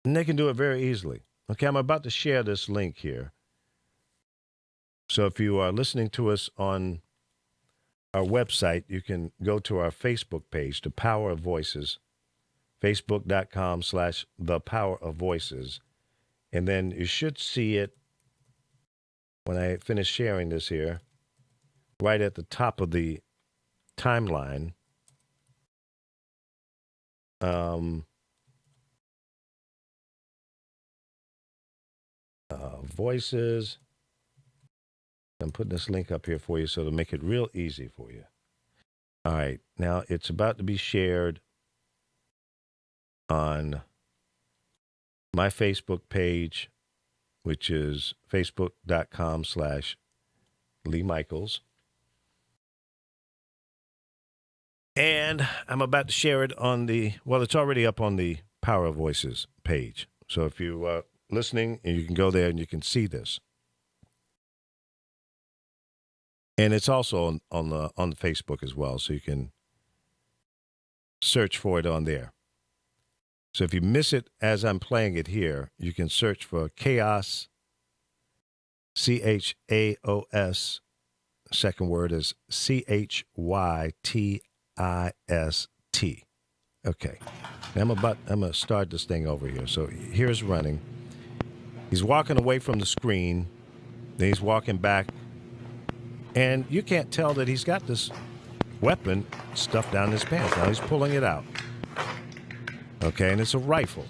And they can do it very easily. Okay, I'm about to share this link here. So if you are listening to us on our website, you can go to our Facebook page, The Power of Voices, facebook.com/The Power of Voices. And then you should see it when I finish sharing this here, right at the top of the timeline. Voices. I'm putting this link up here for you so to make it real easy for you. All right, now it's about to be shared on my Facebook page, which is facebook.com/Lee Michaels. And I'm about to share it on it's already up on the Power of Voices page. So if you are listening, you can go there and you can see this. And it's also on the Facebook as well, so you can search for it on there. So if you miss it as I'm playing it here, you can search for Chaos, CHAOS. Second word is CHYTIST. Okay. Now I'm going to start this thing over here. So here's running. He's walking away from the screen. Then he's walking back. And you can't tell that he's got this weapon stuffed down his pants. Now he's pulling it out. Okay, and it's a rifle.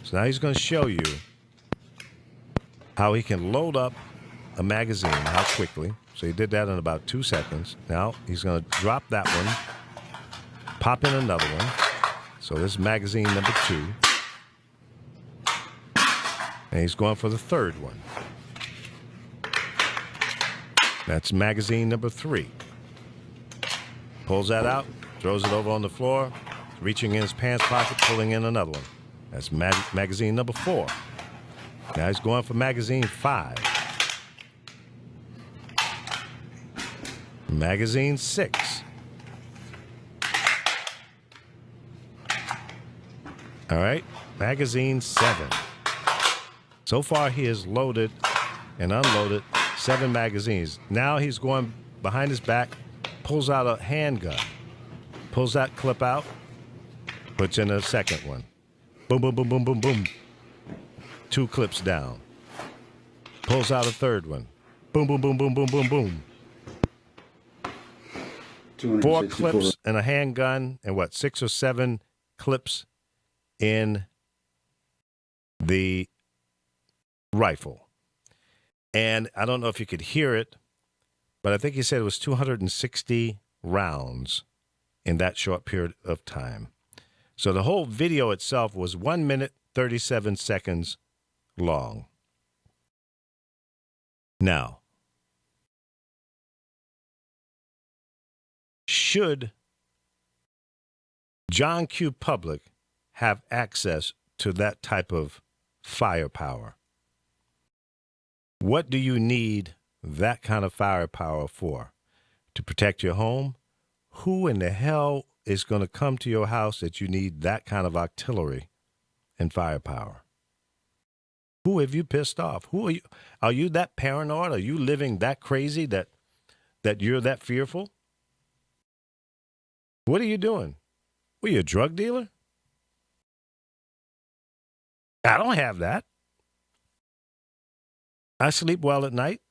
So now he's going to show you how he can load up a magazine, how quickly. So he did that in about 2 seconds. Now he's going to drop that one, pop in another one. So this is magazine number 2. And he's going for the third one. That's magazine number 3. Pulls that out, throws it over on the floor, reaching in his pants pocket, pulling in another one. That's magazine number 4. Now he's going for magazine 5. Magazine 6. All right, magazine 7. So far he has loaded and unloaded 7 magazines. Now he's going behind his back, pulls out a handgun, pulls that clip out, puts in a second one. Boom, boom, boom, boom, boom, boom. 2 clips down. Pulls out a third one. Boom, boom, boom, boom, boom, boom, boom. 4 clips and a handgun and 6 or 7 clips in the rifle. And I don't know if you could hear it, but I think he said it was 260 rounds in that short period of time. So the whole video itself was 1 minute, 37 seconds long. Now, should John Q. Public have access to that type of firepower? What do you need that kind of firepower for? To protect your home? Who in the hell is going to come to your house that you need that kind of artillery and firepower? Who have you pissed off? Who are you? Are you that paranoid? Are you living that crazy that you're that fearful? What are you doing? Were you a drug dealer? I don't have that. I sleep well at night.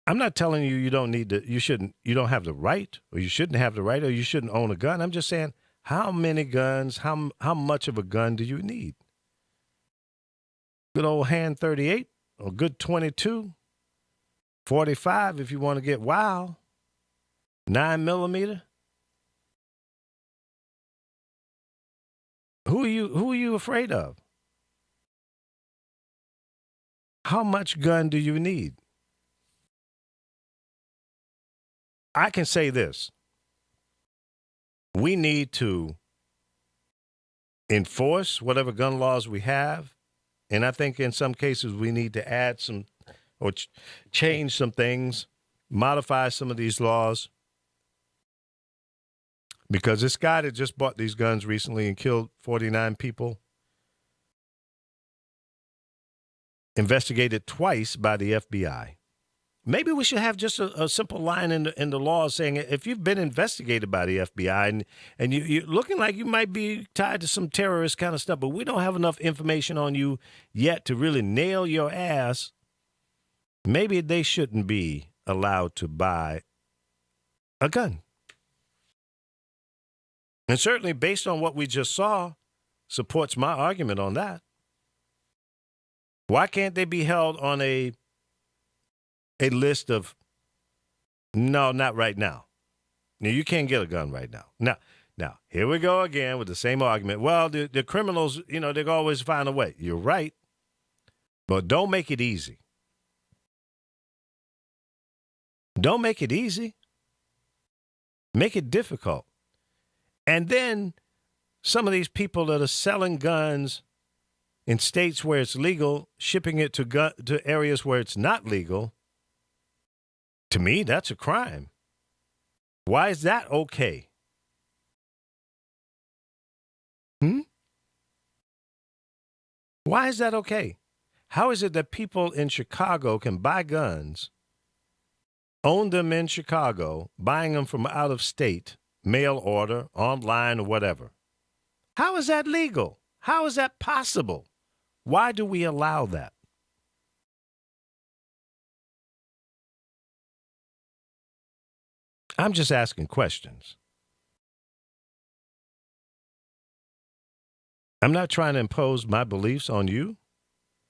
I'm not telling you you don't have the right, or you shouldn't have the right, or you shouldn't own a gun. I'm just saying, how many guns, how much of a gun do you need? Good old hand 38, or good 22, 45 if you want to get wild, 9mm. Who are you afraid of? How much gun do you need? I can say this. We need to enforce whatever gun laws we have. And I think in some cases we need to add some or change some things, modify some of these laws Because this guy that just bought these guns recently and killed 49 people, investigated twice by the FBI. Maybe we should have just a simple line in the law saying if you've been investigated by the FBI and you're looking like you might be tied to some terrorist kind of stuff, but we don't have enough information on you yet to really nail your ass, maybe they shouldn't be allowed to buy a gun. And certainly based on what we just saw, supports my argument on that. Why can't they be held on a list of, no, not right now. Now, you can't get a gun right now. Now, here we go again with the same argument. Well, the criminals, they always find a way. You're right. But don't make it easy. Don't make it easy. Make it difficult. And then some of these people that are selling guns in states where it's legal, shipping it to areas where it's not legal, to me, that's a crime. Why is that okay? Why is that okay? How is it that people in Chicago can buy guns, own them in Chicago, buying them from out of state, mail order, online, or whatever? How is that legal? How is that possible? Why do we allow that? I'm just asking questions. I'm not trying to impose my beliefs on you.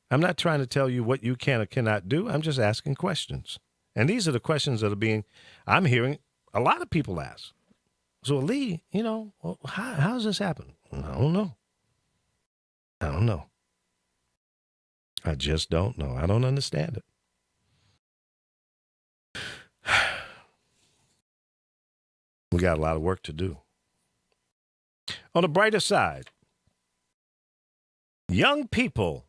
I'm not trying to tell you what you can or cannot do. I'm just asking questions. And these are the questions that I'm hearing a lot of people ask. So, Lee, how does this happen? I don't know. I just don't know. I don't understand it. We got a lot of work to do. On the brighter side, young people,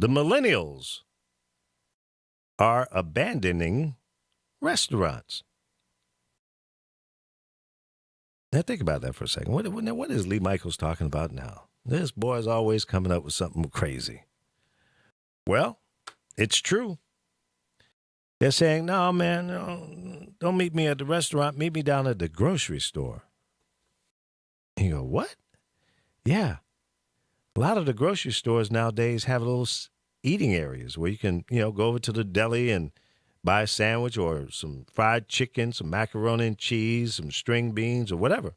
the millennials, are abandoning restaurants. Now, think about that for a second. What is Lee Michaels talking about now? This boy's always coming up with something crazy. Well, it's true. They're saying, no, man, no, don't meet me at the restaurant. Meet me down at the grocery store. And you go, what? Yeah. A lot of the grocery stores nowadays have little eating areas where you can, go over to the deli and buy a sandwich or some fried chicken, some macaroni and cheese, some string beans or whatever.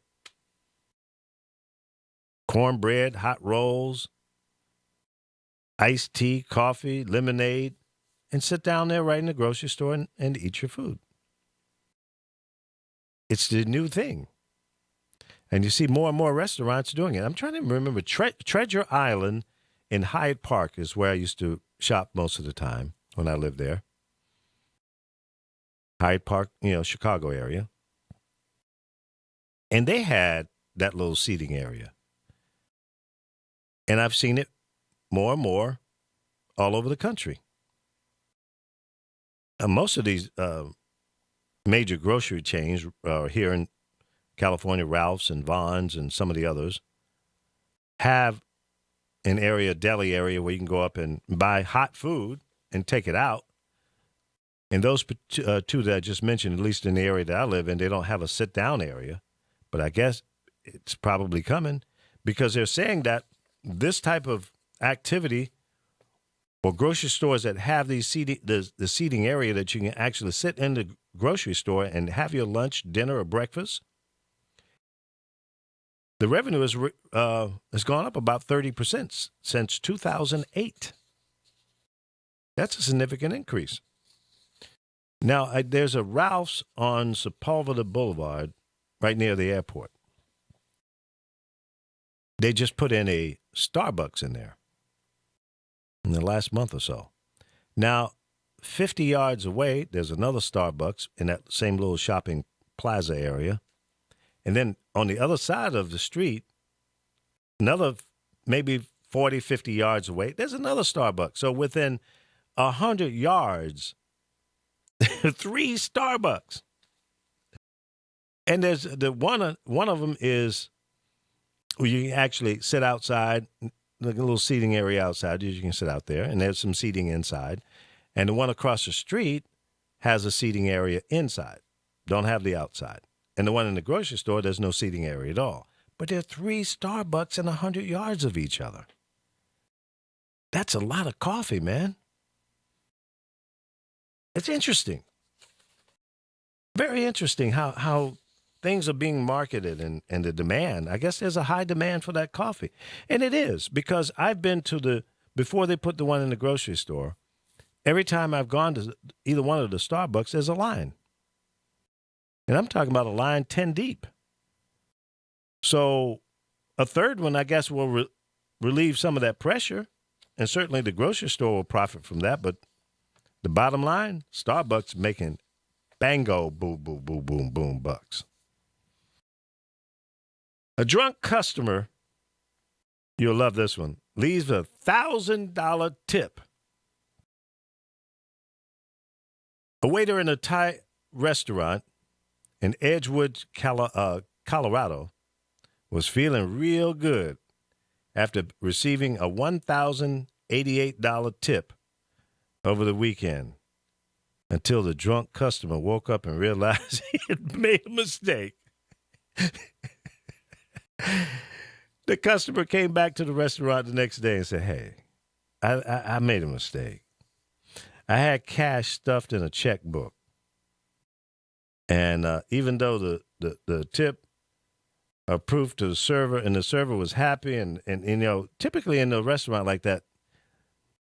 Cornbread, hot rolls, iced tea, coffee, lemonade, and sit down there right in the grocery store and eat your food. It's the new thing. And you see more and more restaurants doing it. I'm trying to remember. Treasure Island in Hyde Park is where I used to shop most of the time when I lived there. Hyde Park, Chicago area. And they had that little seating area. And I've seen it more and more all over the country. Most of these major grocery chains here in California, Ralph's and Vons and some of the others, have an area, deli area, where you can go up and buy hot food and take it out. And those two that I just mentioned, at least in the area that I live in, they don't have a sit-down area. But I guess it's probably coming because they're saying that this type of activity or grocery stores that have these the seating area that you can actually sit in the grocery store and have your lunch, dinner, or breakfast, the revenue has gone up about 30% since 2008. That's a significant increase. Now, there's a Ralph's on Sepulveda Boulevard right near the airport. They just put in a Starbucks in there in the last month or so. Now, 50 yards away, there's another Starbucks in that same little shopping plaza area. And then on the other side of the street, another maybe 40, 50 yards away, there's another Starbucks. So within 100 yards, 3 Starbucks. And there's the one of them is where you can actually sit outside, like a little seating area outside. You can sit out there, and there's some seating inside. And the one across the street has a seating area inside. Don't have the outside. And the one in the grocery store, there's no seating area at all. But there are 3 Starbucks in 100 yards of each other. That's a lot of coffee, man. It's interesting. Very interesting how things are being marketed and the demand. I guess there's a high demand for that coffee. And it is, because I've been to before they put the one in the grocery store, every time I've gone to either one of the Starbucks, there's a line. And I'm talking about a line 10 deep. So a third one, I guess, will relieve some of that pressure. And certainly the grocery store will profit from that. But the bottom line, Starbucks making bango, boom, boom, boom, boom, boom bucks. A drunk customer, you'll love this one, leaves a $1,000 tip. A waiter in a Thai restaurant in Edgewood, Colorado, was feeling real good after receiving a $1,088 tip over the weekend, until the drunk customer woke up and realized he had made a mistake. The customer came back to the restaurant the next day and said, "Hey, I made a mistake. I had cash stuffed in a checkbook. And even though the tip approved to the server and the server was happy, and typically in a restaurant like that,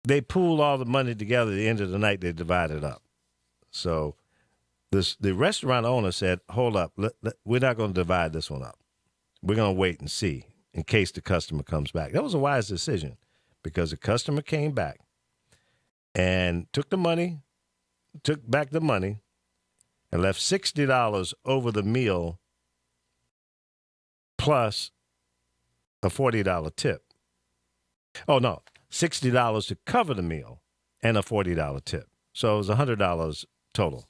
they pool all the money together. At the end of the night, they divide it up. So the restaurant owner said, hold up, we're not going to divide this one up. We're going to wait and see in case the customer comes back." That was a wise decision, because the customer came back and took back the money, and left $60 over the meal plus a $40 tip. Oh, no, $60 to cover the meal and a $40 tip. So it was $100 total.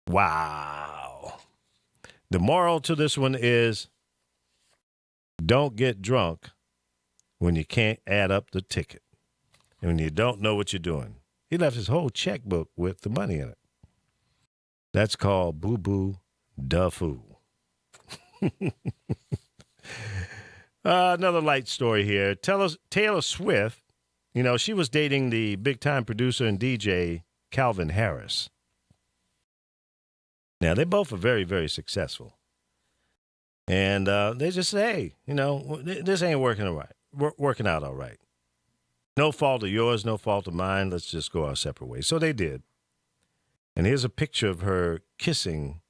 Wow. The moral to this one is, don't get drunk when you can't add up the ticket and when you don't know what you're doing. He left his whole checkbook with the money in it. That's called boo-boo da foo. Another light story here. Taylor Swift, she was dating the big-time producer and DJ Calvin Harris. Now, they both are very, very successful. And they just say, hey, this ain't working out all right. No fault of yours, no fault of mine. Let's just go our separate ways. So they did. And here's a picture of her kissing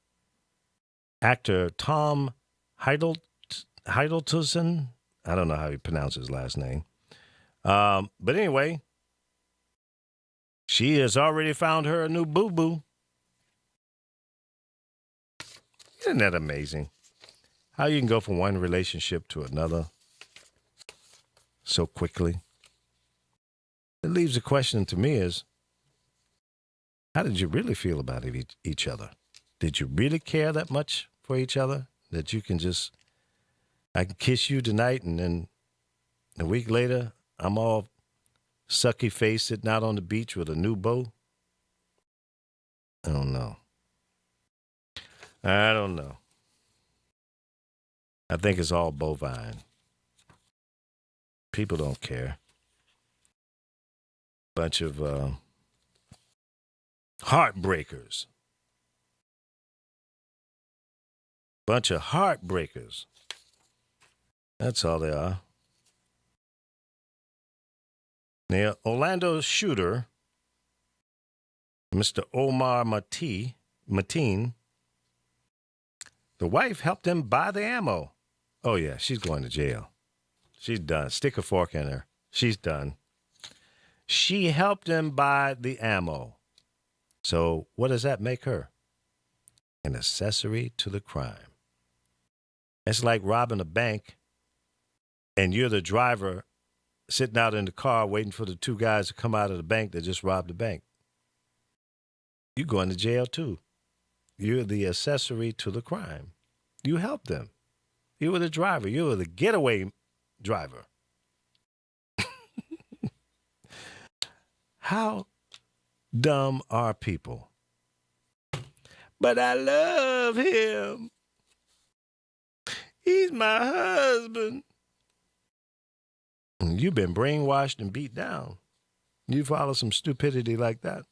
actor Tom Hiddleston. I don't know how he pronounces his last name. But anyway, she has already found her a new boo-boo. Isn't that amazing? How you can go from one relationship to another so quickly. It leaves a question to me is, how did you really feel about each other? Did you really care that much for each other that you can I can kiss you tonight, and then a week later, I'm all sucky faced sitting out on the beach with a new beau? I don't know. I think it's all bovine. People don't care. Bunch of heartbreakers. Bunch of heartbreakers. That's all they are. Now, Orlando shooter, Mr. Omar Mateen, the wife helped him buy the ammo. Oh, yeah, she's going to jail. She's done. Stick a fork in her. She's done. She helped him buy the ammo. So what does that make her? An accessory to the crime. It's like robbing a bank, and you're the driver sitting out in the car waiting for the two guys to come out of the bank that just robbed the bank. You're going to jail too. You're the accessory to the crime. You helped them. You were the driver. You were the getaway driver. How dumb are people? But I love him. He's my husband. You've been brainwashed and beat down. You follow some stupidity like that.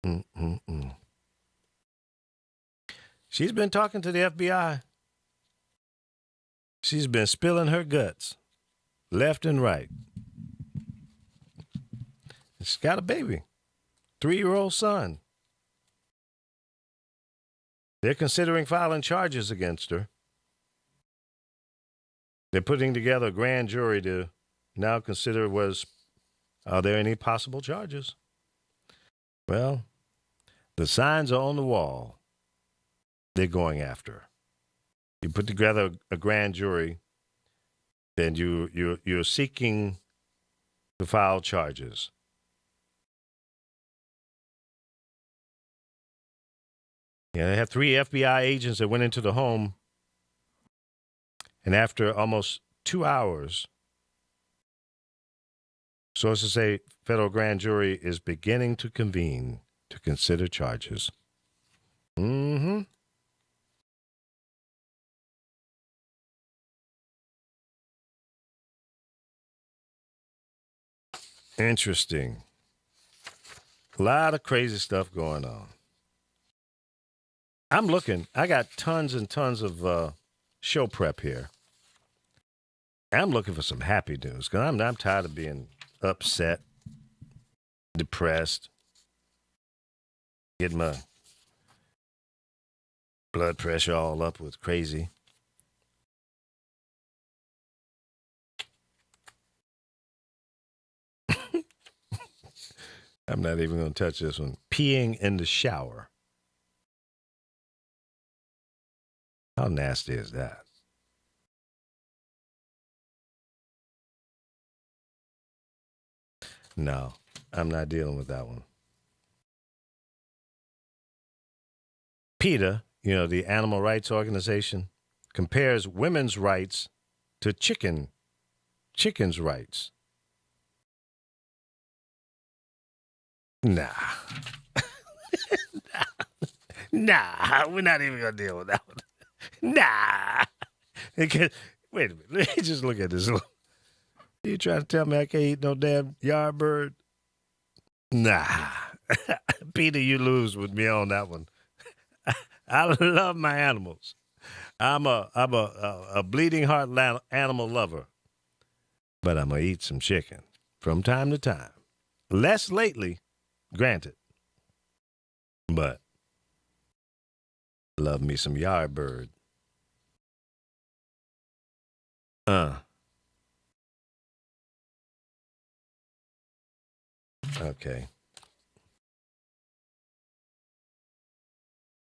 Mm-mm-mm. She's been talking to the FBI. She's been spilling her guts left and right. She's got a baby, 3-year-old son. They're considering filing charges against her. They're putting together a grand jury to now consider are there any possible charges? Well, the signs are on the wall. They're going after her. You put together a grand jury, then you're seeking to file charges. Yeah, they had 3 FBI agents that went into the home, and after almost 2 hours, sources say federal grand jury is beginning to convene to consider charges. Mm-hmm. Interesting. A lot of crazy stuff going on. I'm looking. I got tons and tons of show prep here. I'm looking for some happy news because I'm tired of being upset, depressed, getting my blood pressure all up with crazy. I'm not even going to touch this one. Peeing in the shower. How nasty is that? No, I'm not dealing with that one. PETA, the animal rights organization, compares women's rights to chicken's rights. Nah. Nah, we're not even going to deal with that one. Nah. Wait a minute. Let me just look at this. You trying to tell me I can't eat no damn yard bird? Nah. PETA, you lose with me on that one. I love my animals. I'm a bleeding heart animal lover. But I'm going to eat some chicken from time to time. Less lately, granted. But love me some yard bird. Okay.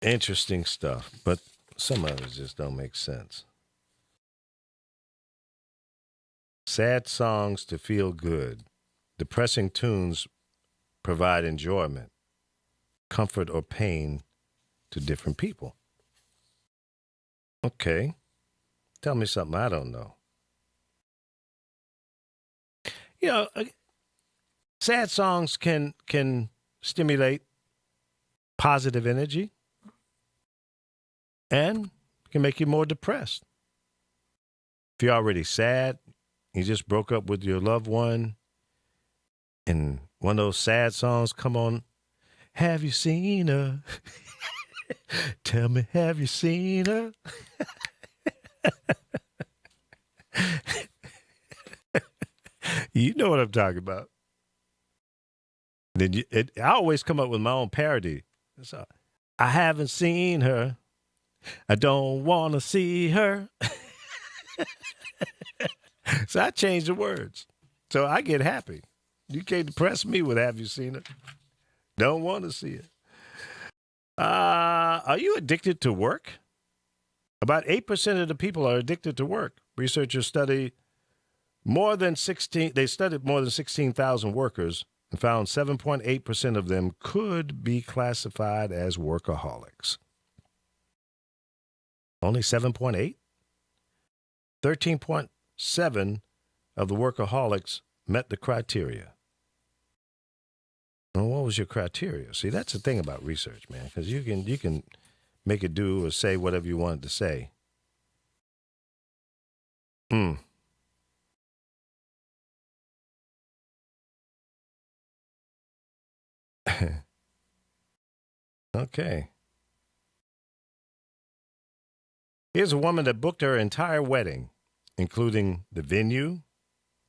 Interesting stuff, but some of it just don't make sense. Sad songs to feel good. Depressing tunes provide enjoyment, comfort, or pain to different people. Okay. Tell me something I don't know. Sad songs can stimulate positive energy and can make you more depressed. If you're already sad, you just broke up with your loved one, and one of those sad songs come on. Have you seen her? Tell me, have you seen her? You know what I'm talking about. Then I always come up with my own parody. So, I haven't seen her. I don't want to see her. So I change the words. So I get happy. You can't depress me with have you seen her? Don't want to see it. Are you addicted to work? About 8% of the people are addicted to work. Researchers studied more than 16,000 workers and found 7.8% of them could be classified as workaholics. Only 7.8? 13.7 of the workaholics met the criteria. Well, what was your criteria? See, that's the thing about research, man, because you can make it do or say whatever you want it to say. Okay. Here's a woman that booked her entire wedding, including the venue,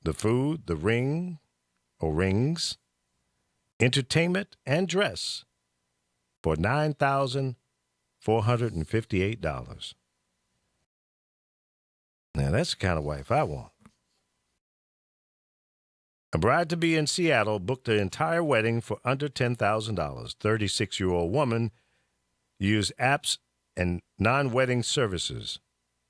the food, the ring or rings, entertainment, and dress for $9,458. Now, that's the kind of wife I want. A bride-to-be in Seattle booked the entire wedding for under $10,000. 36-year-old woman used apps and non-wedding services.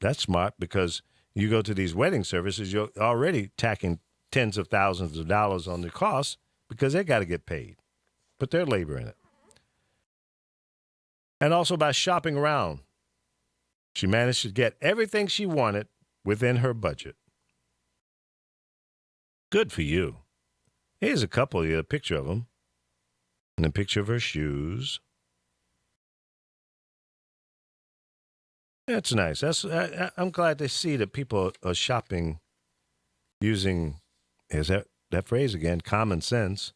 That's smart because you go to these wedding services, you're already tacking tens of thousands of dollars on the cost because they got to get paid. Put their labor in it. And also by shopping around. She managed to get everything she wanted within her budget. Good for you. Here's a couple here, a picture of them. And a picture of her shoes. That's nice. I'm glad to see that people are shopping using, is that phrase again, common sense.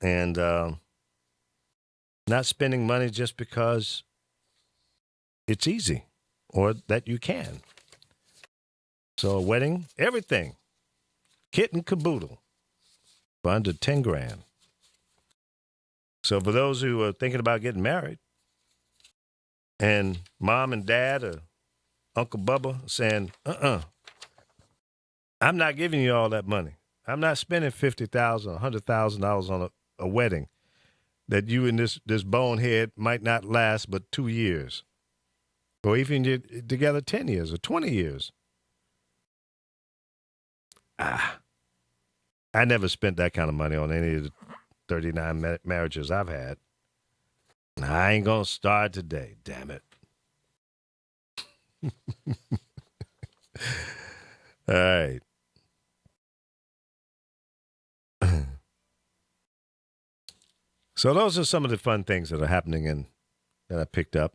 And not spending money just because it's easy or that you can. So a wedding, everything, kit and caboodle, for under 10 grand. So for those who are thinking about getting married, and mom and dad or Uncle Bubba saying, I'm not giving you all that money. I'm not spending $50,000, $100,000 on a wedding that you and this bonehead might not last but 2 years. Or even you're together 10 years or 20 years. I never spent that kind of money on any of the 39 marriages I've had. I ain't going to start today, damn it. All right. So those are some of the fun things that are happening that I picked up.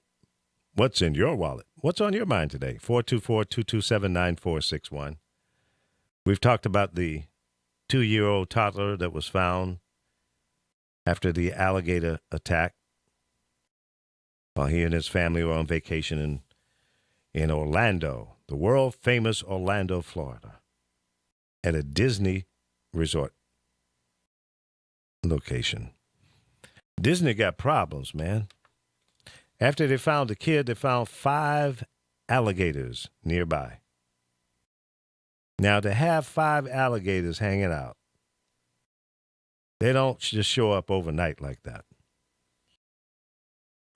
What's in your wallet? What's on your mind today? 424-227-9461. We've talked about the 2-year-old toddler that was found after the alligator attack while he and his family were on vacation in Orlando, the world-famous Orlando, Florida, at a Disney resort location. Disney got problems, man. After they found the kid, they found 5 alligators nearby. Now, to have 5 alligators hanging out, they don't just show up overnight like that.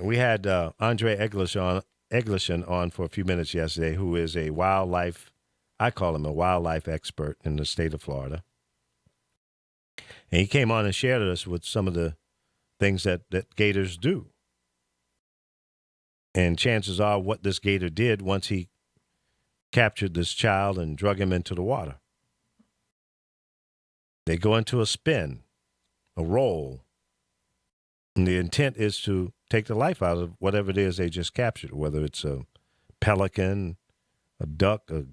We had Andre Egliston on for a few minutes yesterday, who is a wildlife, I call him a wildlife expert in the state of Florida. And he came on and shared us with some of the things that gators do. And chances are what this gator did once he captured this child and drug him into the water. They go into a spin, a roll. And the intent is to take the life out of whatever it is they just captured, whether it's a pelican, a duck, a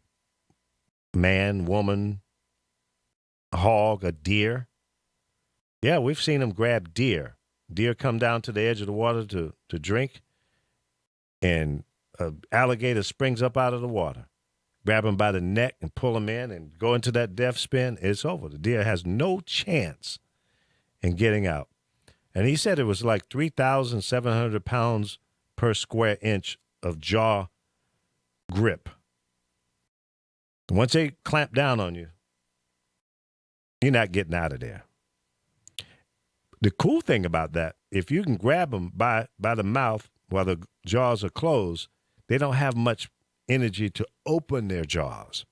man, woman, a hog, a deer. Yeah, we've seen them grab deer. Deer come down to the edge of the water to drink, and an alligator springs up out of the water, grab him by the neck and pull him in and go into that death spin. It's over. The deer has no chance in getting out. And he said it was like 3,700 pounds per square inch of jaw grip. And once they clamp down on you, you're not getting out of there. The cool thing about that, if you can grab them by the mouth while the jaws are closed, they don't have much energy to open their jaws.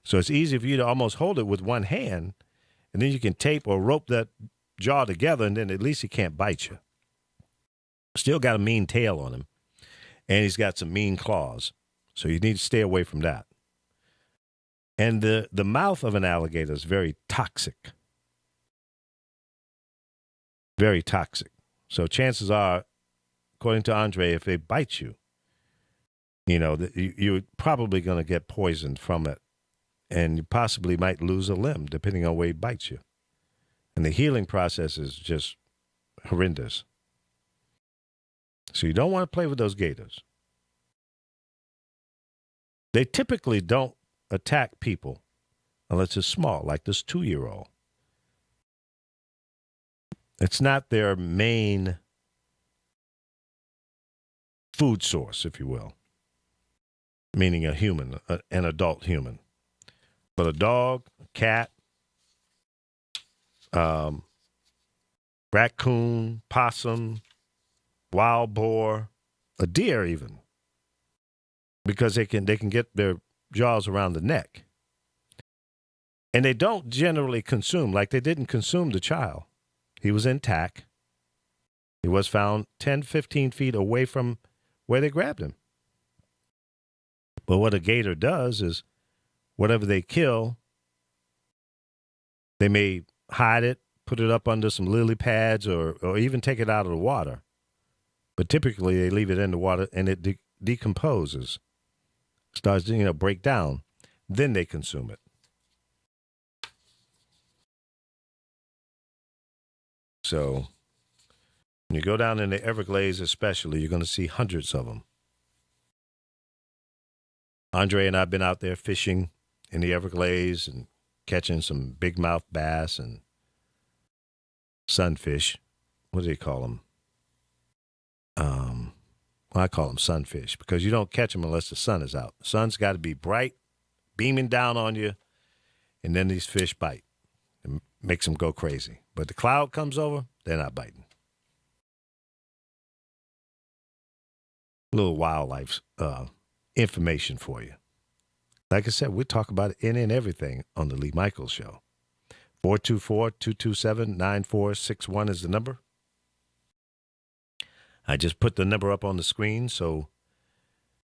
So it's easy for you to almost hold it with one hand And then you can tape or rope that jaw together, and then at least he can't bite you. Still got a mean tail on him, and he's got some mean claws. So you need to stay away from that. And the mouth of an alligator is very toxic. Very toxic. So chances are, according to Andre, if they bite you, you're probably going to get poisoned from it. And you possibly might lose a limb, depending on where he bites you. And the healing process is just horrendous. So you don't want to play with those gators. They typically don't attack people unless it's small, like this 2-year-old. It's not their main food source, if you will, meaning a human, an adult human. But a dog, a cat, raccoon, possum, wild boar, a deer even, because they can get their jaws around the neck. And they don't generally consume, like they didn't consume the child. He was intact. He was found 10, 15 feet away from where they grabbed him. But what a gator does is whatever they kill, they may hide it, put it up under some lily pads, or even take it out of the water. But typically they leave it in the water and it decomposes, starts to break down. Then they consume it. So when you go down in the Everglades especially, you're going to see hundreds of them. Andre and I have been out there fishing in the Everglades and catching some big mouth bass and sunfish. What do they call them? Well, I call them sunfish because you don't catch them unless the sun is out. The sun's got to be bright, beaming down on you, and then these fish bite. It makes them go crazy. But the cloud comes over, they're not biting. A little wildlife information for you. Like I said, we talk about it in and everything on the Lee Michaels Show. 424-227-9461 is the number. I just put the number up on the screen, so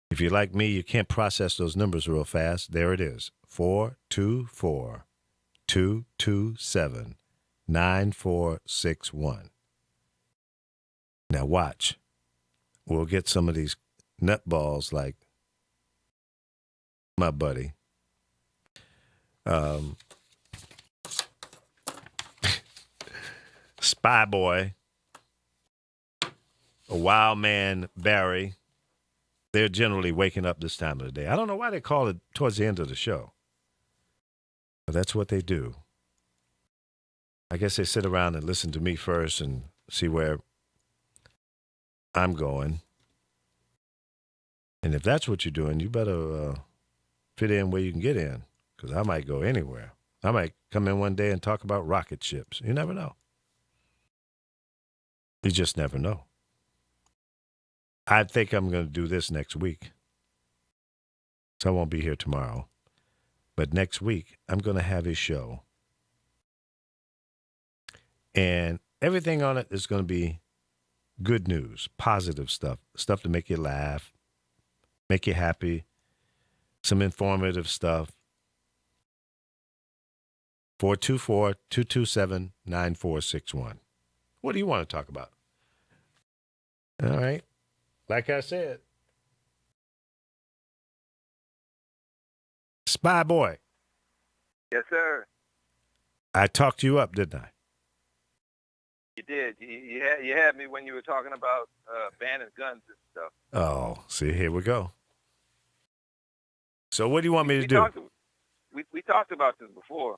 if you're like me, you can't process those numbers real fast. There it is, 424-227-9461. Now watch. We'll get some of these nutballs like my buddy. Spy Boy, a wild man, Barry. They're generally waking up this time of the day. I don't know why they call it towards the end of the show. But that's what they do. I guess they sit around and listen to me first and see where I'm going. And if that's what you're doing, you better fit in where you can get in, because I might go anywhere. I might come in one day and talk about rocket ships. You never know. You just never know. I think I'm going to do this next week. So I won't be here tomorrow. But next week, I'm going to have a show. And everything on it is going to be good news, positive stuff, stuff to make you laugh, make you happy, some informative stuff. 424-227-9461. What do you want to talk about? All right. Like I said, Spy Boy. Yes, sir. I talked you up, didn't I? You did. You had me when you were talking about banning guns and stuff. Oh, see, here we go. So what do you want me to do? We talked about this before,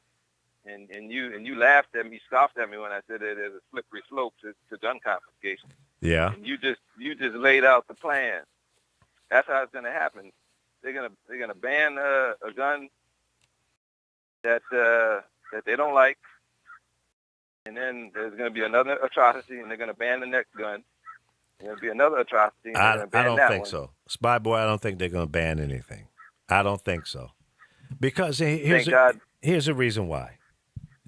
and you laughed at me, scoffed at me when I said that there's a slippery slope to gun confiscation. Yeah. And you just laid out the plan. That's how it's going to happen. They're gonna ban a gun that they don't like, and then there's going to be another atrocity, and they're going to ban the next gun. There'll be another atrocity. And I they're ban don't that think one. so. Spy Boy, I don't think they're going to ban anything. I don't think so. Because here's a reason why.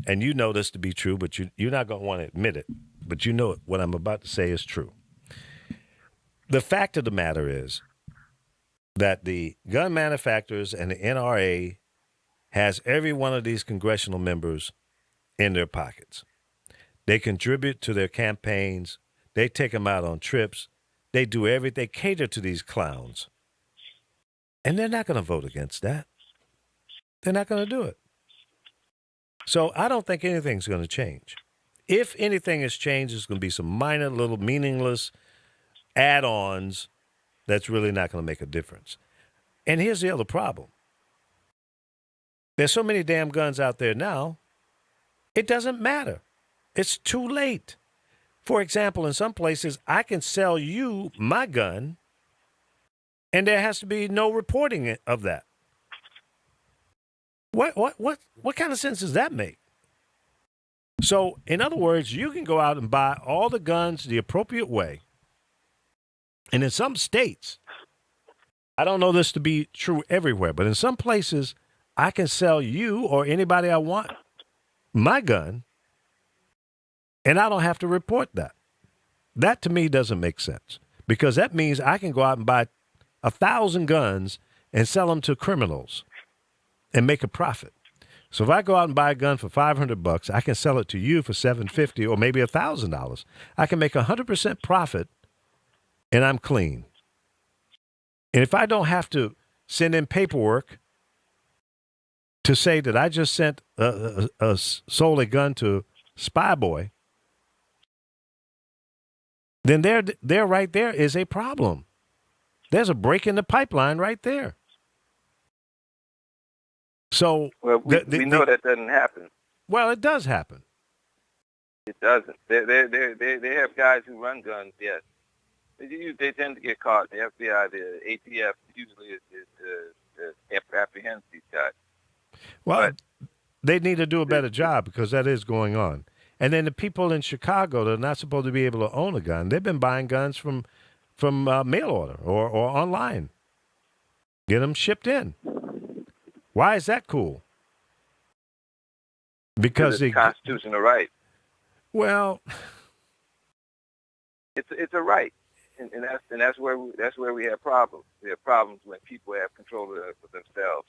and you know this to be true, but you're not going to want to admit it, but you know what I'm about to say is true. The fact of the matter is that the gun manufacturers and the NRA has every one of these congressional members in their pockets. They contribute to their campaigns. They take them out on trips. They do everything. They cater to these clowns. And they're not going to vote against that. They're not going to do it. So I don't think anything's going to change. If anything has changed, it's going to be some minor little meaningless add-ons that's really not going to make a difference. And here's the other problem. There's so many damn guns out there now, it doesn't matter. It's too late. For example, in some places, I can sell you my gun, and there has to be no reporting of that. What kind of sense does that make? So, in other words, you can go out and buy all the guns the appropriate way. And in some states, I don't know this to be true everywhere, but in some places, I can sell you or anybody I want my gun, and I don't have to report that. That to me doesn't make sense, because that means I can go out and buy 1,000 guns and sell them to criminals and make a profit. So if I go out and buy a gun for $500, I can sell it to you for $750 or maybe $1,000. I can make 100% profit, and I'm clean. And if I don't have to send in paperwork to say that I just sold a gun to Spy Boy, then there right there is a problem. There's a break in the pipeline right there. So Well, we know that doesn't happen. Well, it does happen. It doesn't. They have guys who run guns, yes. They tend to get caught. The FBI, the ATF usually apprehends these guys. Well, they need to do a better job, because that is going on. And then the people in Chicago that are not supposed to be able to own a gun, they've been buying guns from mail order or online. Get them shipped in. Why is that cool? Because it's a constitutional right. Well, it's a right, and that's where we have problems. We have problems when people have control of themselves.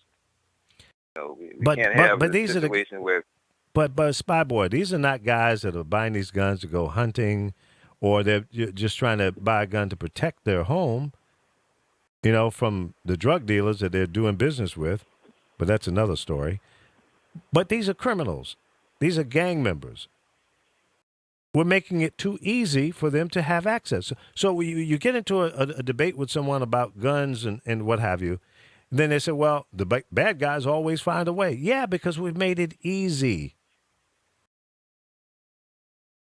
We can't have a situation where. But Spy Boy, these are not guys that are buying these guns to go hunting, or they're just trying to buy a gun to protect their home, from the drug dealers that they're doing business with. But that's another story. But these are criminals. These are gang members. We're making it too easy for them to have access. So you get into a debate with someone about guns and what have you. Then they say, well, the bad guys always find a way. Yeah, because we've made it easy.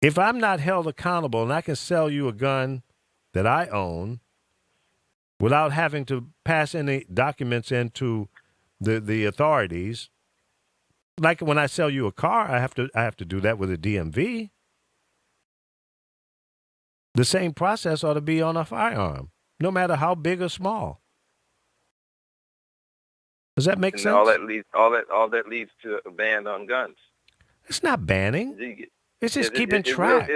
If I'm not held accountable and I can sell you a gun that I own without having to pass any documents into the authorities, like when I sell you a car, I have to do that with a DMV. The same process ought to be on a firearm, no matter how big or small. Does that make sense? All that leads to a ban on guns. It's not banning. It's just keeping track.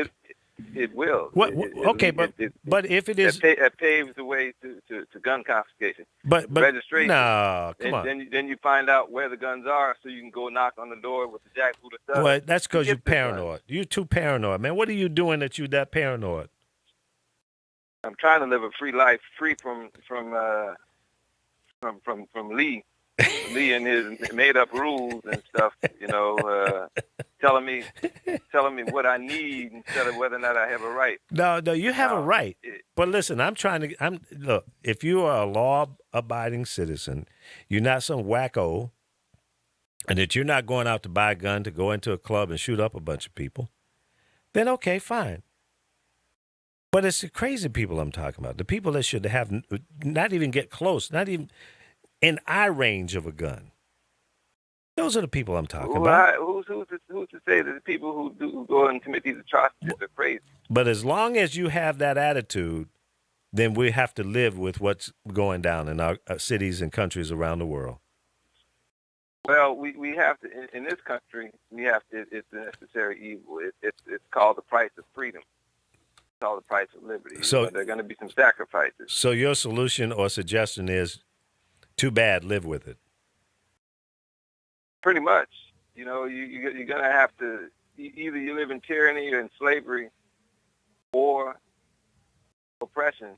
It will. But if it is, it paves the way to gun confiscation. But registration. No, come on. Then you find out where the guns are, so you can go knock on the door with the jackboot of stuff. Well, that's because you're paranoid. You're too paranoid, man. What are you doing that you're that paranoid? I'm trying to live a free life, free from Lee. Lee and his made-up rules and stuff, telling me what I need instead of whether or not I have a right. No, you have a right. But listen, look, if you are a law-abiding citizen, you're not some wacko, and that you're not going out to buy a gun to go into a club and shoot up a bunch of people, then okay, fine. But it's the crazy people I'm talking about, the people that should have not even get close, not even in eye range of a gun. Those are the people I'm talking about. Who's to say that the people who go and commit these atrocities are crazy? But as long as you have that attitude, then we have to live with what's going down in our cities and countries around the world. Well, we have to in this country. We have to. It's a necessary evil. It's called the price of freedom. It's called the price of liberty. So, There are going to be some sacrifices. so your solution or suggestion is too bad, live with it. Pretty much. You're going to have to either you live in tyranny or in slavery, or oppression,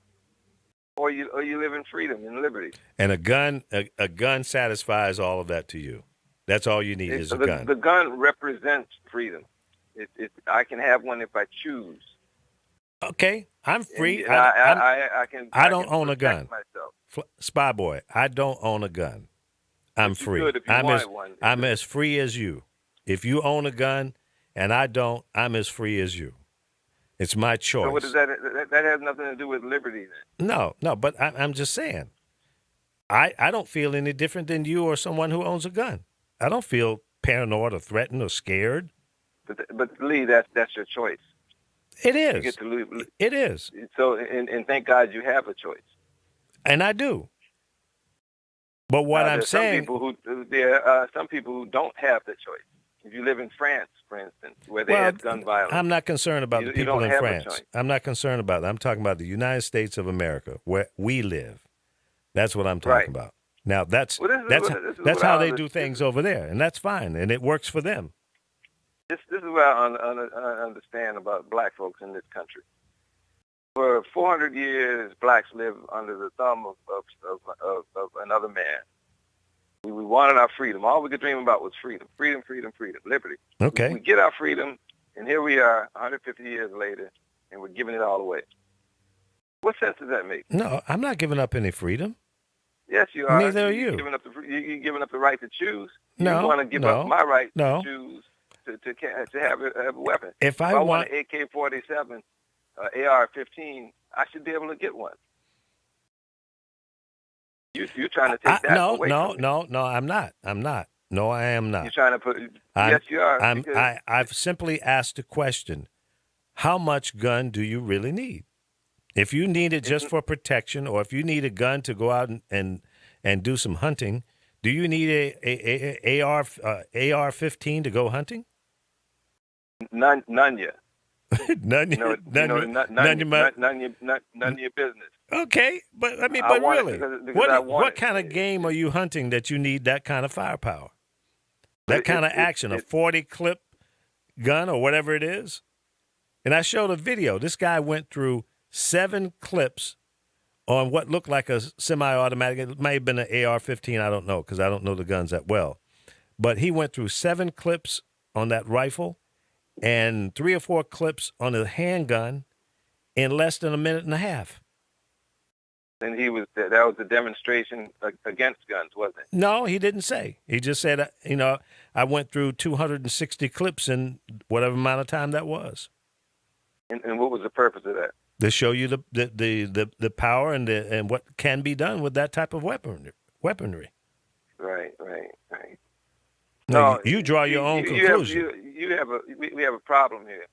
or you live in freedom and liberty. And a gun satisfies all of that to you. That's all you need is a gun. The gun represents freedom. I can have one if I choose. Okay, I'm free. And I can. I don't own a protect gun. myself. Spy boy, I don't own a gun. I'm But you free. could if you wanted one. I'm as free as you. If you own a gun and I don't, I'm as free as you. It's my choice. So what does that has nothing to do with liberty then? No, but I'm just saying. I don't feel any different than you or someone who owns a gun. I don't feel paranoid or threatened or scared. But Lee, that's your choice. It You is. get to live. It is. So and thank God you have a choice. And I do. But what I'm saying, there are some people who don't have the choice. If you live in France, for instance, where they had gun violence, I'm not concerned about the you people don't in have a France. choice. I'm not concerned about that. I'm talking about the United States of America, where we live. That's what I'm talking about. Now, that's how they do things over there, and that's fine, and it works for them. This is what I understand about black folks in this country. For 400 years, blacks lived under the thumb of another man. We wanted our freedom. All we could dream about was freedom, freedom, freedom, freedom, liberty. Okay. We get our freedom, and here we are 150 years later, and we're giving it all away. What sense does that make? No, I'm not giving up any freedom. Yes, you are. Neither are you. You're giving up the right to choose. No, you want to give up my right to choose to have a weapon. If I want an AK-47, AR-15, I should be able to get one. You're trying to take that away from me. No, I'm not. No, I am not. You're trying to put. Yes, you are. I've simply asked a question. How much gun do you really need? If you need it just for protection, or if you need a gun to go out and do some hunting, do you need a AR-15 to go hunting? None yet. None your business. Okay, but I mean, but really, what kind of game are you hunting that you need that kind of firepower, that kind of action, a 40 clip gun or whatever it is? And I showed a video. This guy went through 7 clips on what looked like a semi-automatic. It may have been an AR-15. I don't know because I don't know the guns that well. But he went through 7 clips on that rifle and 3 or 4 clips on a handgun in less than a minute and a half. And that was a demonstration against guns, wasn't it? No, he didn't say. He just said, I went through 260 clips in whatever amount of time that was. And what was the purpose of that? To show you the power and what can be done with that type of weaponry. Right. No, you draw your own conclusion. We have a problem here.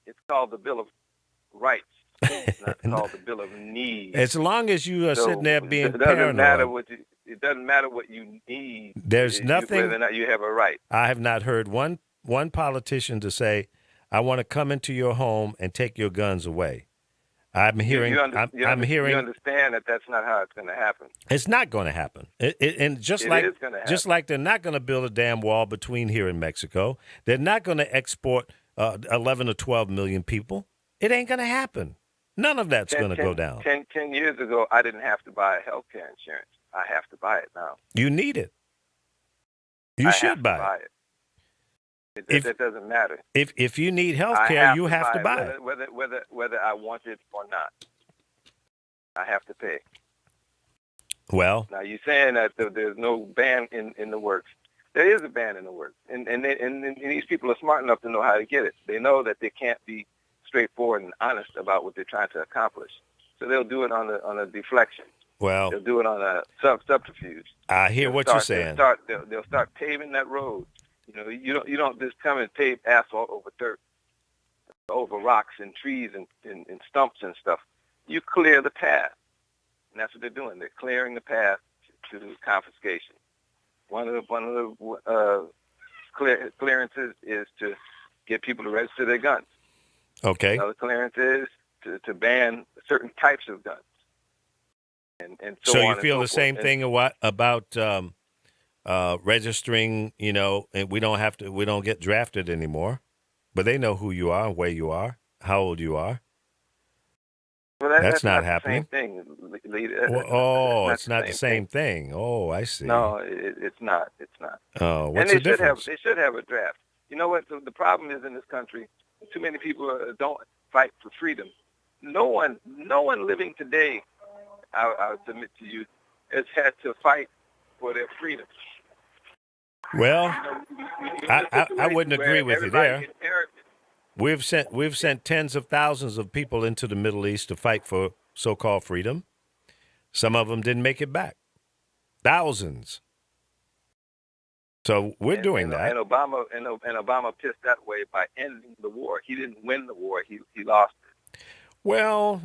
It's called the Bill of Rights. It's not called the Bill of Need. As long as you are sitting there being paranoid. It doesn't matter what you need. There's nothing. Whether or not you have a right. I have not heard one politician to say, I want to come into your home and take your guns away. I'm hearing. I'm hearing. You understand that that's not how it's going to happen. It's not going to happen. Just like they're not going to build a damn wall between here and Mexico. They're not going to export 11 or 12 million people. It ain't going to happen. None of that's going to go down. 10 years ago, I didn't have to buy health care insurance. I have to buy it now. You need it. You should buy it. That doesn't matter. If you need health care, you have to buy it. Whether I want it or not, I have to pay. Well, now you're saying that there's no ban in the works. There is a ban in the works, and these people are smart enough to know how to get it. They know that they can't be straightforward and honest about what they're trying to accomplish, so they'll do it on a deflection. Well, they'll do it on a subterfuge. I hear what you're saying. They'll start paving that road. You don't just come and pave asphalt over dirt, over rocks and trees and stumps and stuff. You clear the path, and that's what they're doing. They're clearing the path to confiscation. One of the clearances is to get people to register their guns. Okay. Another clearance is to ban certain types of guns. And so So on you and feel so the same forth. thing about registering? And we don't get drafted anymore, but they know who you are, where you are, how old you are. Well, That's that's not not the happening. same thing, Lee. Oh, That's it's not not the the same thing. same thing. Oh, I see. No, it's not. It's not. Oh, And what's the difference? they should have a draft. You know what? The problem is in this country, too many people don't fight for freedom. No one living today, I'll submit to you, has had to fight for their freedom. Well, You're in a I situation wouldn't agree where with you everybody there. inherits. We've sent tens of thousands of people into the Middle East to fight for so-called freedom. Some of them didn't make it back. Thousands. So we're doing that. And Obama pissed that way by ending the war. He didn't win the war. He lost it. Well,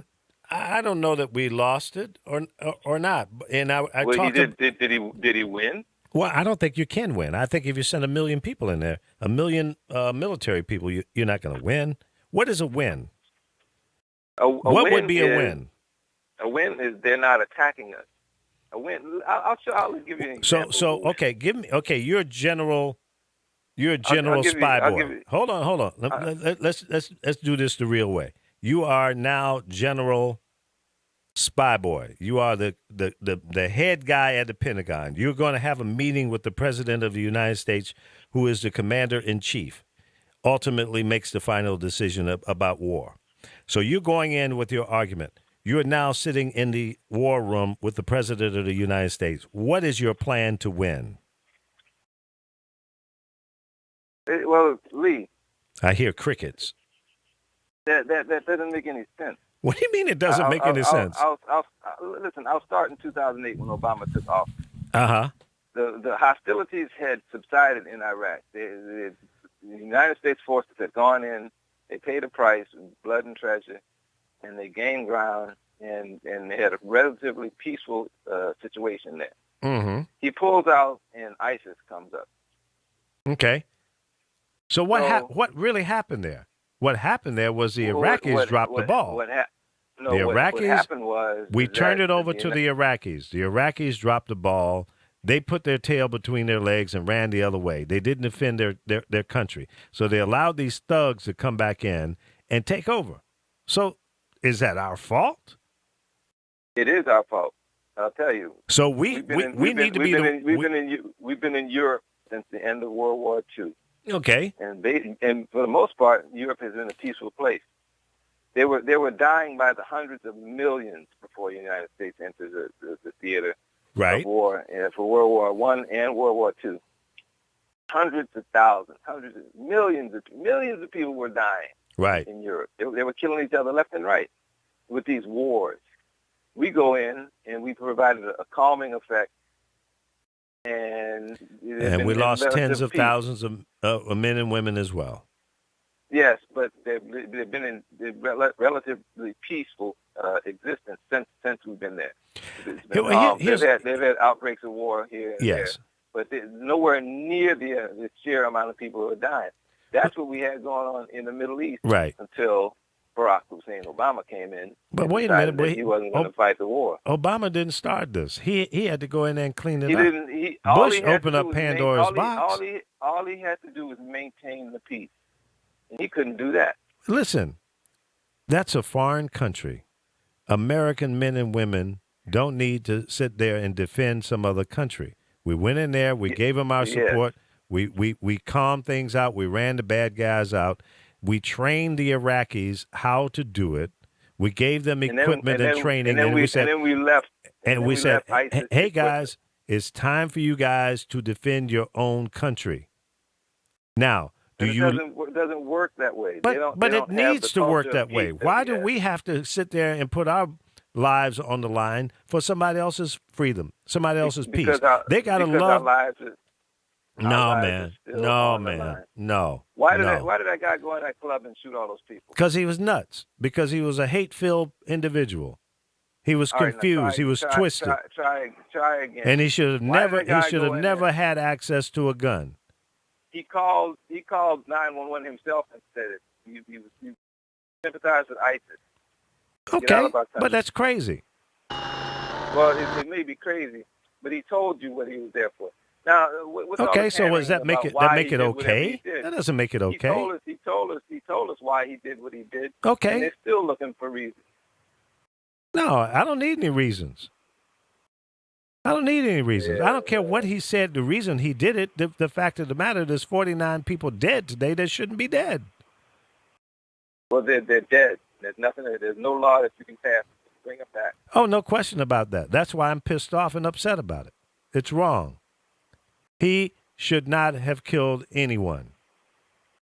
I don't know that we lost it or not. And I Well, he talked. did he win? Well, I don't think you can win. I think if you send 1 million people in there, 1 million military people, you're not going to win. What is a win? What win would be a is, win? A win is they're not attacking us. A win. I'll give you an example. So okay, You're a general. You're a general spy I'll boy. give you, Hold on. Let's do this the real way. You are now general spy boy. You are the head guy at the Pentagon. You're going to have a meeting with the President of the United States, who is the commander in chief, ultimately makes the final decision about war. So you're going in with your argument. You're now sitting in the war room with the President of the United States. What is your plan to win? well, Lee, I hear crickets. that doesn't make any sense. What do you mean it doesn't make any sense? Listen, I'll start in 2008 when Obama took office. Uh-huh. The hostilities had subsided in Iraq. The United States forces had gone in. They paid a price, blood and treasure, and they gained ground, and they had a relatively peaceful situation there. Mm-hmm. He pulls out, and ISIS comes up. Okay. So what really happened there? What happened there was the Iraqis dropped the ball. What Iraqis, happened was we turned it over to the Iraqis. The Iraqis dropped the ball. They put their tail between their legs and ran the other way. They didn't defend their country. So they allowed these thugs to come back in and take over. So is that our fault? It is our fault. I'll tell you. So we've been in Europe since the end of World War II. Okay. And for the most part, Europe has been a peaceful place. They were dying by the hundreds of millions before the United States entered the theater right. of war for World War I and World War II. Hundreds of thousands, millions of people were dying right. in Europe. They were killing each other left and right with these wars. We go in and we provided a calming effect. And we lost tens of thousands of men and women as well. Yes, but they've been in relatively peaceful existence since we've been there. They've had outbreaks of war here and there, but nowhere near the sheer amount of people who are dying. That's what we had going on in the Middle East until Barack Hussein Obama came in. But wait a minute, he wasn't going to fight the war. Obama didn't start this. He had to go in there and clean it up. Bush opened up Pandora's box. All he had to do was maintain the peace. And he couldn't do that. Listen, that's a foreign country. American men and women don't need to sit there and defend some other country. We went in there. We gave them our support. We calmed things out. We ran the bad guys out. We trained the Iraqis how to do it. We gave them equipment and training. And we said, hey, guys, it's time for you guys to defend your own country. Now, it doesn't work that way. But it needs to work that way. Why do we have to sit there and put our lives on the line for somebody else's freedom, somebody else's peace? They got to love. No, man. No. Why did that guy go in that club and shoot all those people? Because he was nuts. Because he was a hate-filled individual. He was All right, now confused. He was twisted. Try again. And he should have Why did never the guy he should have go in never there? had access to a gun. He called 911 himself and said it. You sympathized with ISIS. Get out Okay, of our but country. that's crazy. Well, it may be crazy, but he told you what he was there for. Now, what's all Okay, the so does that pampering make about it why that make he it did whatever okay? he did? That doesn't make it okay. He told us why he did what he did. And Okay. they're still looking for reasons. No, I don't need any reasons. I don't need any reasons. I don't care what he said. The reason he did it, the fact of the matter, there's 49 people dead today that shouldn't be dead. Well, they're dead. There's nothing. There's no law that you can pass to bring them back. Oh, no question about that. That's why I'm pissed off and upset about it. It's wrong. He should not have killed anyone.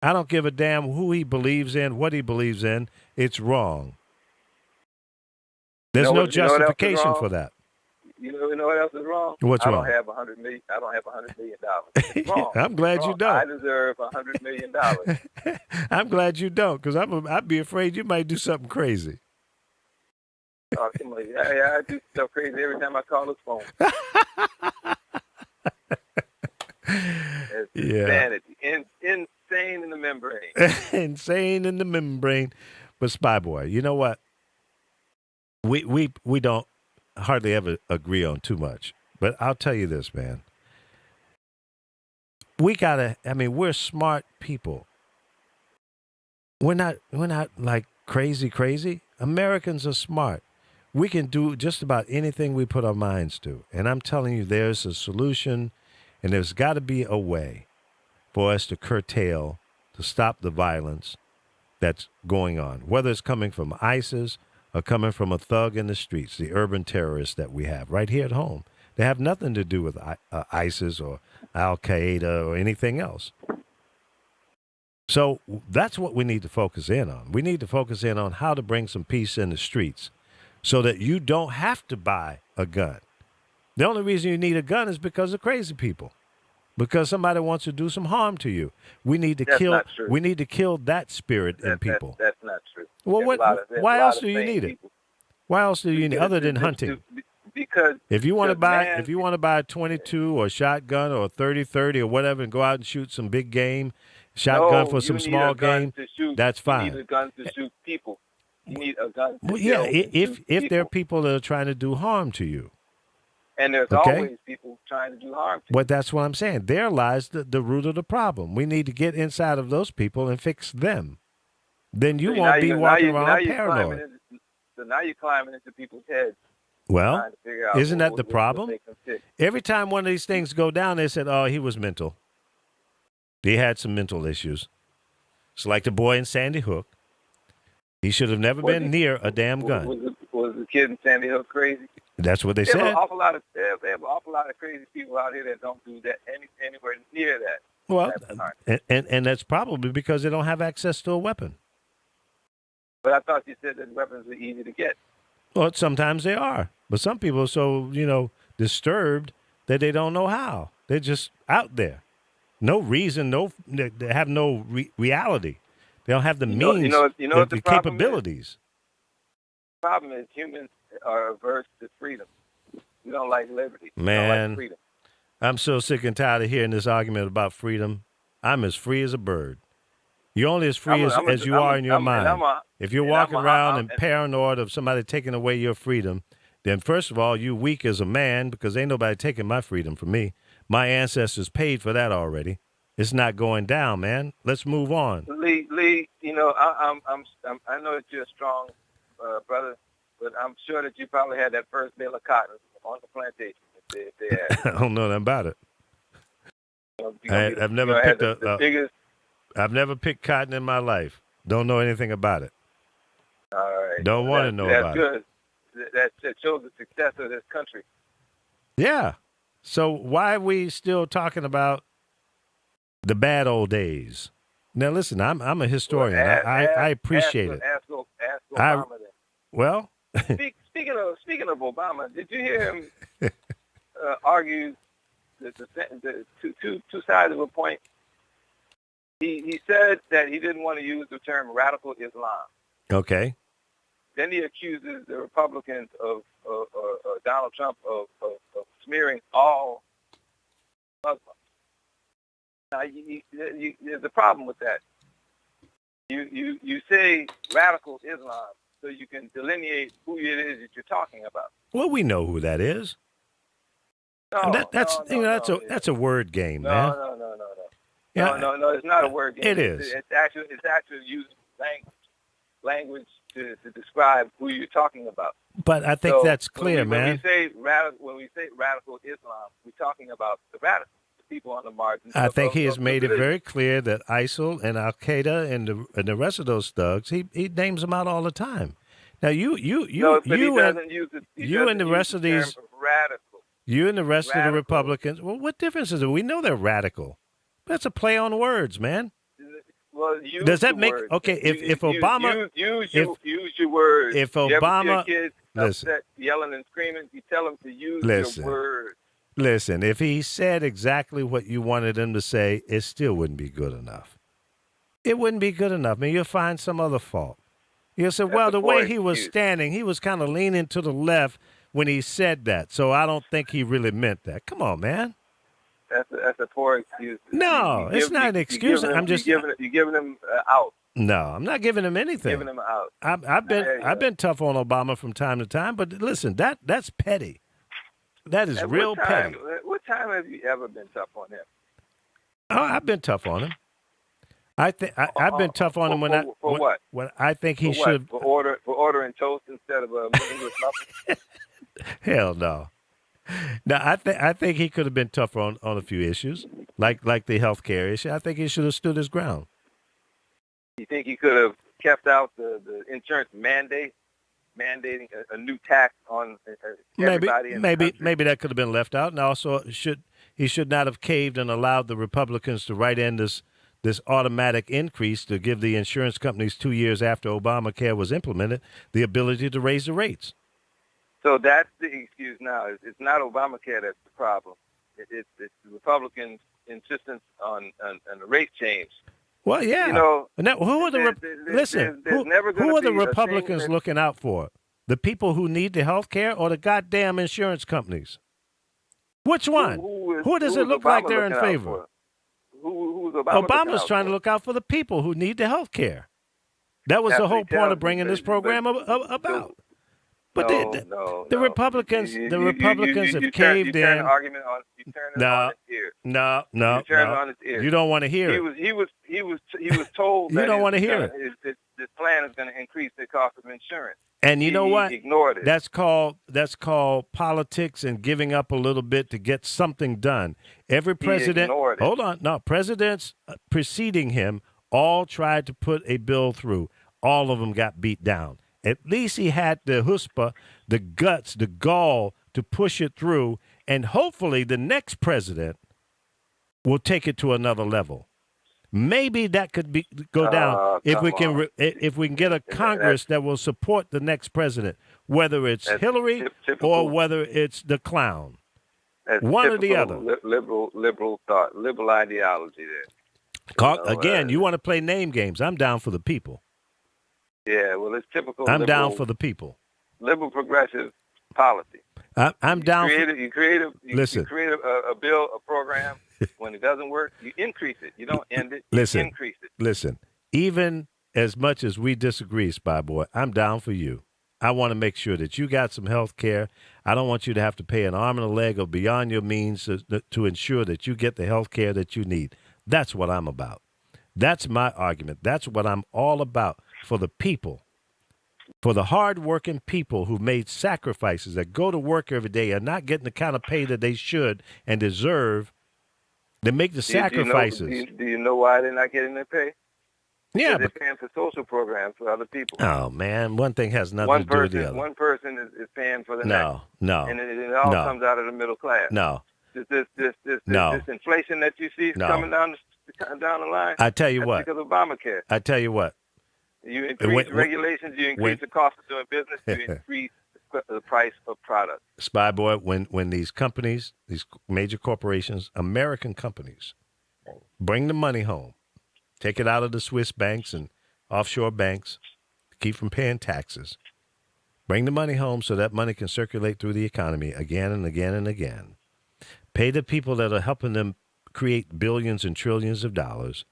I don't give a damn who he believes in, what he believes in. It's wrong. There's no justification for that. You know what else is wrong? What's wrong? I don't have $100 million. It's wrong. I'm glad you don't. I deserve $100 million. I'm glad you don't, because I'd be afraid you might do something crazy. Oh, come on. I do stuff crazy every time I call this phone. It's insanity. Insane in the membrane. Insane in the membrane. But Spy Boy, you know what? We don't hardly ever agree on too much. But I'll tell you this, man. We're smart people. We're not like crazy. Americans are smart. We can do just about anything we put our minds to. And I'm telling you, there's a solution, and there's got to be a way for us to curtail, to stop the violence that's going on, whether it's coming from ISIS or coming from a thug in the streets, the urban terrorists that we have right here at home. They have nothing to do with ISIS or Al-Qaeda or anything else. So that's what we need to focus in on. We need to focus in on how to bring some peace in the streets so that you don't have to buy a gun. The only reason you need a gun is because of crazy people, because somebody wants to do some harm to you. We need to kill that spirit in people. That's not true. Well, why else do you need it? Why else do you need it other than hunting? Because if you want to buy a 22 or a shotgun or a 30-30 or whatever and go out and shoot some big game, shotgun for some small game, that's fine. You need a gun to shoot people. You need a gun to if there are people that are trying to do harm to you. And there's always people trying to do harm to you. But that's what I'm saying. There lies the root of the problem. We need to get inside of those people and fix them. Then you won't be walking around paranoid. So now you're climbing into people's heads. Well, isn't that the problem? Every time one of these things go down, they said, oh, he was mental. He had some mental issues. It's like the boy in Sandy Hook. He should have never been near a damn gun. Was the kid in Sandy Hook crazy? That's what they said. They have an awful lot of crazy people out here that don't do that anywhere near that. Well, and that's probably because they don't have access to a weapon. But I thought you said that weapons are easy to get. Well, sometimes they are. But some people are so, disturbed that they don't know how. They're just out there. No reason, they have no reality. They don't have the means, the capabilities. The problem is humans are averse to freedom. We don't like liberty. Man, we don't like freedom. I'm so sick and tired of hearing this argument about freedom. I'm as free as a bird. You're only as free as you are in your mind. If you're walking around and paranoid of somebody taking away your freedom, then first of all, you're weak as a man because ain't nobody taking my freedom from me. My ancestors paid for that already. It's not going down, man. Let's move on. Lee, I know that you're a strong brother, but I'm sure that you probably had that first bale of cotton on the plantation. If they had. I don't know nothing about it. I've never picked I've never picked cotton in my life. Don't know anything about it. All right. Don't want to know about it. That's good. That shows the success of this country. Yeah. So why are we still talking about the bad old days? Now, listen, I'm a historian. I appreciate it. Ask Obama then. Well, speaking of Obama, did you hear him argue the two sides of a point? He said that he didn't want to use the term radical Islam. Okay. Then he accuses the Republicans of Donald Trump of smearing all Muslims. Now, there's a problem with that. You say radical Islam so you can delineate who it is that you're talking about. Well, we know who that is. That's a word game, man. No. Yeah, No. It's not a word game. It is. It's actually using language to describe who you're talking about. But I think that's clear, man. When we say radical Islam, we're talking about the radicals, the people on the margins. I think he has made it very clear that ISIL and Al Qaeda and the rest of those thugs, he names them out all the time. Now you and the rest of these radical. You and the rest of the Republicans. Well, what difference is it? We know they're radical. That's a play on words, man. Well, does that make words. Okay? If Obama use your words. If Obama, kids upset, yelling and screaming, you tell them to use your words. Listen, if he said exactly what you wanted him to say, it still wouldn't be good enough. It wouldn't be good enough. I mean, you'll find some other fault. You'll say, well, the way he was standing, he was kind of leaning to the left when he said that, so I don't think he really meant that. Come on, man. That's a poor excuse. No, it's not an excuse. I'm just you're giving him out. No, I'm not giving him anything. Giving him out. I've been tough on Obama from time to time, but listen, that's petty. That is real petty. What time have you ever been tough on him? Oh, I've been tough on him. I've been tough on him when I think he should for ordering toast instead of English muffin. Hell no. No, I think he could have been tougher on a few issues, like the health care issue. I think he should have stood his ground. You think he could have kept out the insurance mandating a new tax on everybody in the country? Maybe that could have been left out, and also he should not have caved and allowed the Republicans to write in this automatic increase to give the insurance companies 2 years after Obamacare was implemented the ability to raise the rates. So that's the excuse now. It's not Obamacare that's the problem. It's the Republicans' insistence on a rate change. Well, yeah. You know, now, who are the who are the Republicans looking out for? The people who need the health care or the goddamn insurance companies? Which one? Who does it look like they're in favor? Who's Obama? Obama's trying to look out for the people who need the health care. That was the whole point of bringing this program about. But the Republicans have caved in. You turn on its ear. No. You turn it on its ear. You don't want to hear it. He was told you don't want to hear it. This plan is going to increase the cost of insurance. And you know what? He ignored it. That's called politics and giving up a little bit to get something done. Every president, hold on, no, presidents preceding him all tried to put a bill through. All of them got beat down. At least he had the chutzpah, the guts, the gall to push it through, and hopefully the next president will take it to another level. Maybe that could go down if we can get a Congress that will support the next president, whether it's Hillary or whether it's the clown. One or the other. Liberal thought, liberal ideology there. Again, you want to play name games. I'm down for the people. Yeah, well, it's typical. I'm down for the people. Liberal progressive policy. I'm down. You create a bill, a program. When it doesn't work, you increase it. You don't end it. You increase it. Listen, even as much as we disagree, Spy Boy, I'm down for you. I want to make sure that you got some health care. I don't want you to have to pay an arm and a leg or beyond your means to ensure that you get the health care that you need. That's what I'm about. That's my argument. That's what I'm all about for the people, for the hardworking people who made sacrifices, that go to work every day and not getting the kind of pay that they should and deserve. They make the sacrifices. Do you know why they're not getting their pay? Yeah, they're paying for social programs for other people. Oh man, one thing has nothing to do with the other. One person is paying for the next. No, and it all comes out of the middle class. No, this inflation that you see coming down the line. I tell you what, because of Obamacare. I tell you what, you increase regulations, you increase the cost of doing business, you increase the price of products. Spy Boy, when these companies, these major corporations, American companies, bring the money home, take it out of the Swiss banks and offshore banks, keep from paying taxes, Bring the money home so that money can circulate through the economy again and again and again. Pay the people that are helping them create billions and trillions of dollars.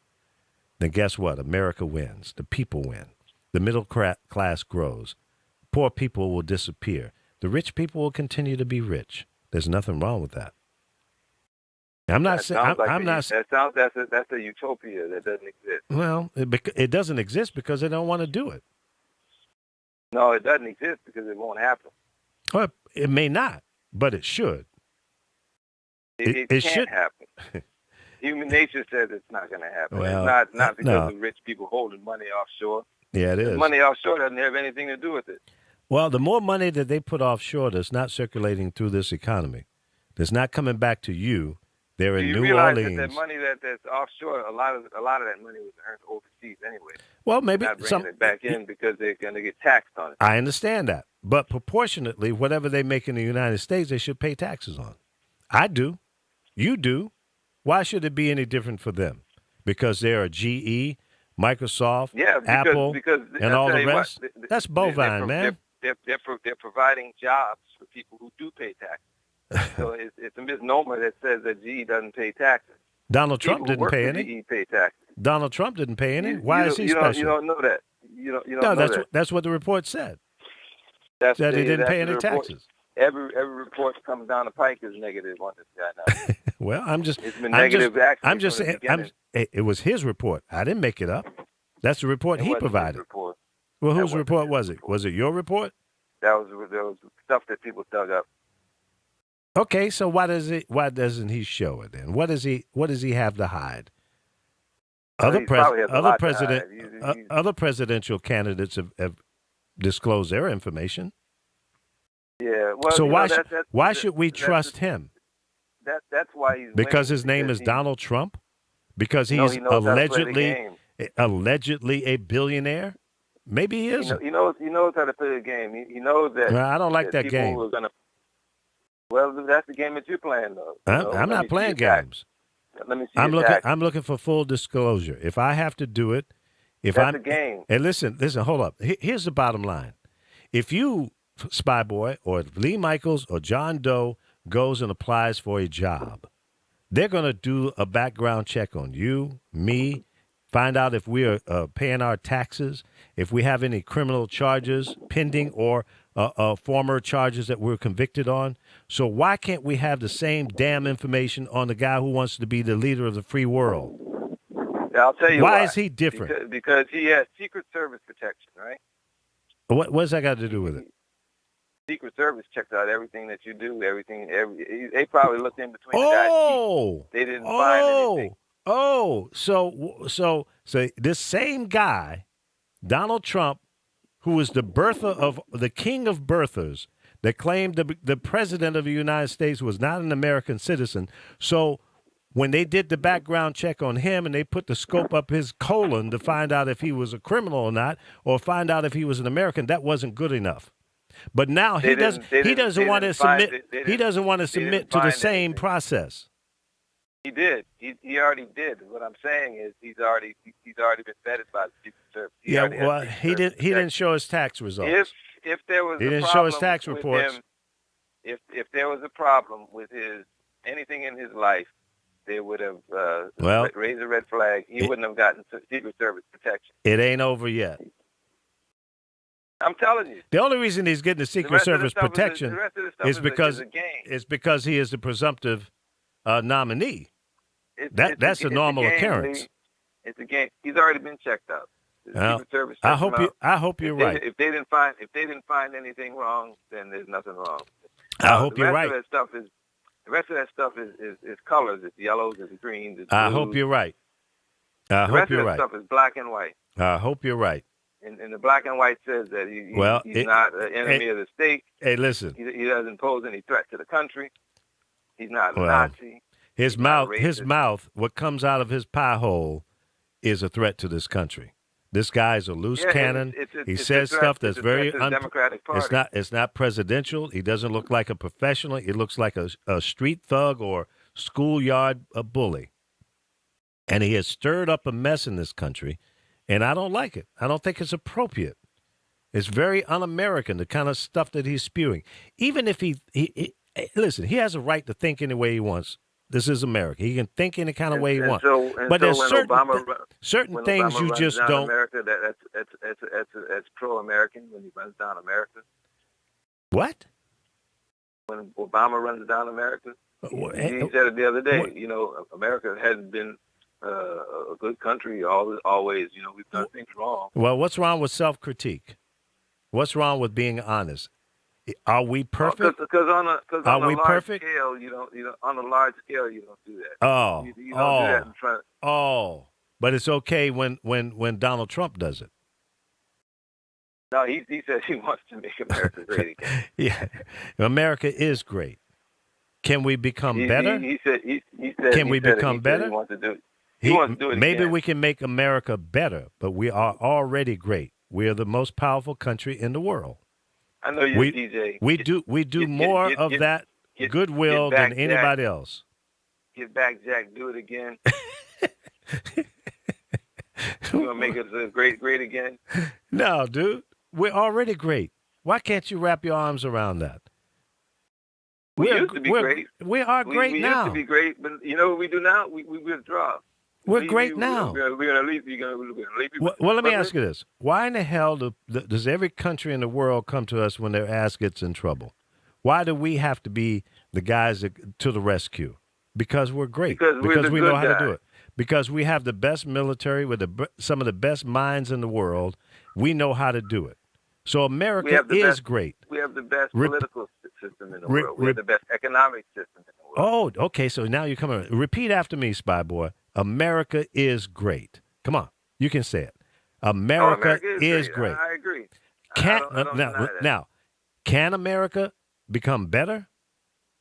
Then guess what? America wins. The people win. The middle class grows. Poor people will disappear. The rich people will continue to be rich. There's nothing wrong with that. I'm not saying I'm not. That's a utopia that doesn't exist. Well, it doesn't exist because they don't want to do it. No, it doesn't exist because it won't happen. Well, it may not, but it should. It can't should happen. Human nature says it's not going to happen. Well, it's not because of rich people holding money offshore. Yeah, it is. Money offshore doesn't have anything to do with it. Well, the more money that they put offshore that's not circulating through this economy, that's not coming back to you, they're in New Orleans. That money that's offshore, a lot of that money was earned overseas anyway. Well, maybe not bringing it back in because they're going to get taxed on it. I understand that, but proportionately, whatever they make in the United States, they should pay taxes on. I do, you do. Why should it be any different for them? Because they're a GE, Microsoft, Apple, and all the rest. That's bovine, man. They're providing jobs for people who do pay taxes. So it's a misnomer that says that GE doesn't pay taxes. Donald Trump didn't pay any. GE pay taxes. Donald Trump didn't pay any. Why is he special? You don't know that. You don't know that. That's what the report said. That he didn't pay any taxes. Every report coming down the pike is negative on this guy now. Well, it's been negative. I'm just saying. It was his report. I didn't make it up. That's the report he provided. Report. Well, whose report was it? Was it your report? That was stuff that people dug up. Okay, so why doesn't he show it then? What does he have to hide? Other presidential candidates have disclosed their information. Yeah. Well, so why should we trust him? That's why he's because his name is Donald Trump? Because he's allegedly a billionaire? Maybe he isn't. He knows how to play the game. He knows that. Well, I don't like that game. Well, that's the game that you're playing, though. I'm not playing games. Let me see. I'm looking for full disclosure. If I have to do it, that's a game. And listen, hold up. Here's the bottom line. If you, Spy Boy, or Lee Michaels or John Doe goes and applies for a job, they're going to do a background check on you, me, find out if we are paying our taxes, if we have any criminal charges pending or former charges that we're convicted on. So why can't we have the same damn information on the guy who wants to be the leader of the free world? I'll tell you why. Why is he different? Because he has Secret Service protection, right? What's that got to do with it? Secret Service checks out everything that you do, they probably looked in between the guys. They didn't find anything. So this same guy, Donald Trump, who is the birther of the king of birthers, that claimed the president of the United States was not an American citizen. So when they did the background check on him and they put the scope up his colon to find out if he was a criminal or not, or find out if he was an American, that wasn't good enough. But now he doesn't want to submit to the same process. He did. He already did. What I'm saying is he's already been vetted by the Secret Service. He didn't show his tax results. If there was he didn't show his tax reports. If there was a problem with anything in his life, they would have raised a red flag. He wouldn't have gotten Secret Service protection. It ain't over yet. I'm telling you. The only reason he's getting the Secret Service protection is because he is the presumptive nominee. That's a normal occurrence. It's a game. He's already been checked out. I hope you're right. If they didn't find anything wrong, then there's nothing wrong. I hope you're right. The rest of that stuff is colors. It's yellows. It's greens. It's blues. I hope you're right. The rest of that stuff is black and white. I hope you're right. And the black and white says that he's not an enemy of the state. Hey, listen. He doesn't pose any threat to the country. He's not a Nazi. His mouth, what comes out of his pie hole is a threat to this country. This guy's a loose cannon. He says stuff that's very Democratic Party. It's not presidential. He doesn't look like a professional. He looks like a street thug or schoolyard bully. And he has stirred up a mess in this country, and I don't like it. I don't think it's appropriate It's very un-American, the kind of stuff that he's spewing. Even if listen, he has a right to think any way he wants. This is America. He can think any kind of way he wants. But there's certain things Obama you runs just down don't. America, that's pro-American when he runs down America. What? When Obama runs down America, he said it the other day. America has been a good country always. We've done things wrong. Well, what's wrong with self-critique? What's wrong with being honest? Are we perfect? Because on a large perfect? scale, on a large scale, you don't do that. Oh, you don't do that in front. Oh, but it's okay when Donald Trump does it. No, he says he wants to make America great again. Yeah, America is great. Can we become better? He said. Can we become better? He wants to do it. He wants to do it maybe again. we can make America better, but we are already great. We are the most powerful country in the world. I know you're a DJ. We do more of that goodwill than anybody else. Get back, Jack. Do it again. You gonna make us great again? No, dude. We're already great. Why can't you wrap your arms around that? We used to be great. We are great now. We used to be great, but you know what we do now? We withdraw. We're great now. We're gonna leave. Well, let me ask you this: why in the hell does every country in the world come to us when their ass gets in trouble? Why do we have to be the guys to the rescue? Because we're great. Because we know how to do it. Because we have the best military with some of the best minds in the world. We know how to do it. So America is great. We have the best political system in the world. We have the best economic system in the world. Oh, okay. So now you're coming. Repeat after me, Spy Boy. America is great. Come on. You can say it. America is great. I agree. Now, can America become better?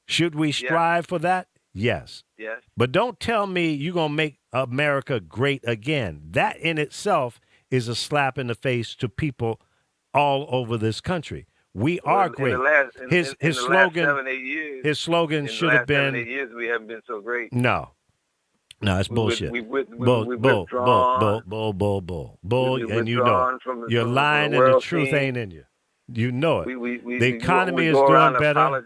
Should we strive for that? Yes. Yes. But don't tell me you're going to make America great again. That in itself is a slap in the face to people all over this country. We are great. His slogan, last 7, 8 years, his slogan should have been. 7, 8 years we haven't been so great. No, it's bullshit. Bull, and you know it. You're lying, and the truth ain't in you. You know it. The economy is doing better.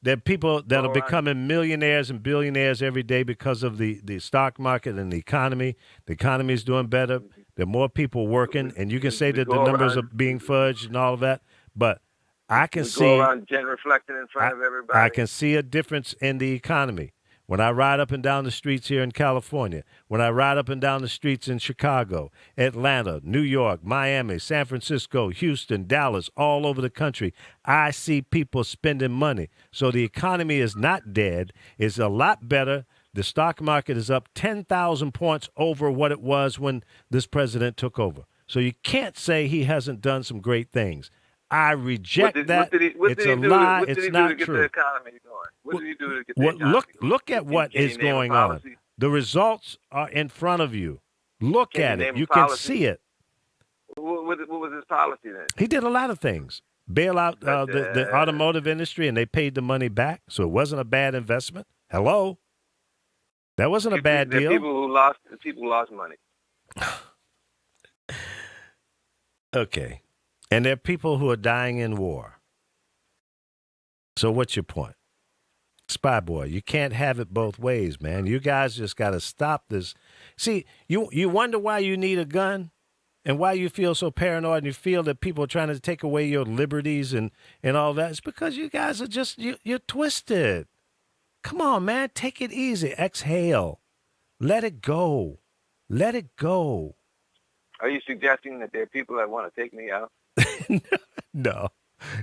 There are people that are becoming millionaires and billionaires every day because of the stock market and the economy. The economy is doing better. There are more people working, and you can say that the numbers are being fudged and all of that, but I can see. Go around genuflecting in front of everybody. I can see a difference in the economy. When I ride up and down the streets here in California, when I ride up and down the streets in Chicago, Atlanta, New York, Miami, San Francisco, Houston, Dallas, all over the country, I see people spending money. So the economy is not dead. It's a lot better. The stock market is up 10,000 points over what it was when this president took over. So you can't say he hasn't done some great things. I reject that. It's a lie. It's not true. What did he do to get the economy? Look at what is going on. The results are in front of you. Look at it. You can see it. What was his policy then? He did a lot of things. Bail out the automotive industry, and they paid the money back, so it wasn't a bad investment. Hello? That wasn't a bad deal. People lost money. Okay. And there are people who are dying in war. So what's your point? Spy Boy, you can't have it both ways, man. You guys just got to stop this. See, you wonder why you need a gun and why you feel so paranoid and you feel that people are trying to take away your liberties and all that. It's because you guys are just, you're twisted. Come on, man. Take it easy. Exhale. Let it go. Let it go. Are you suggesting that there are people that want to take me out? No,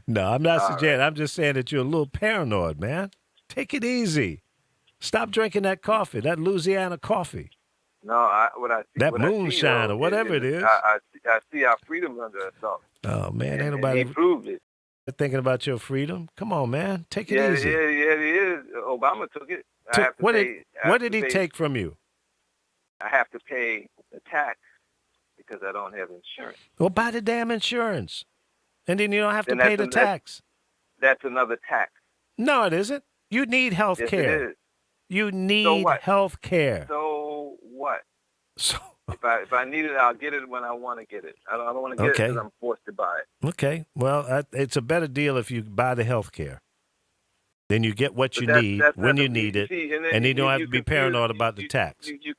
I'm not suggesting. Right. I'm just saying that you're a little paranoid, man. Take it easy. Stop drinking that coffee, that Louisiana coffee. No, that moonshine or whatever it is. I see our freedom under assault. Oh man, ain't nobody proved it. Thinking about your freedom? Come on, man, take it easy. Yeah, it is. Obama took it. What did he take from you? I have to pay the tax because I don't have insurance. Well, buy the damn insurance, and then you don't have to pay the tax. That's another tax. No, it isn't. You need health care. Yes, it is. You need health care. So what? So If I need it, I'll get it when I want to get it. I don't want to get it Okay. because I'm forced to buy it. Okay. Well, it's a better deal if you buy the health care. Then you get what But you need that's when not you the, need you it, see, and then and you don't have you to be confuse paranoid about the tax. you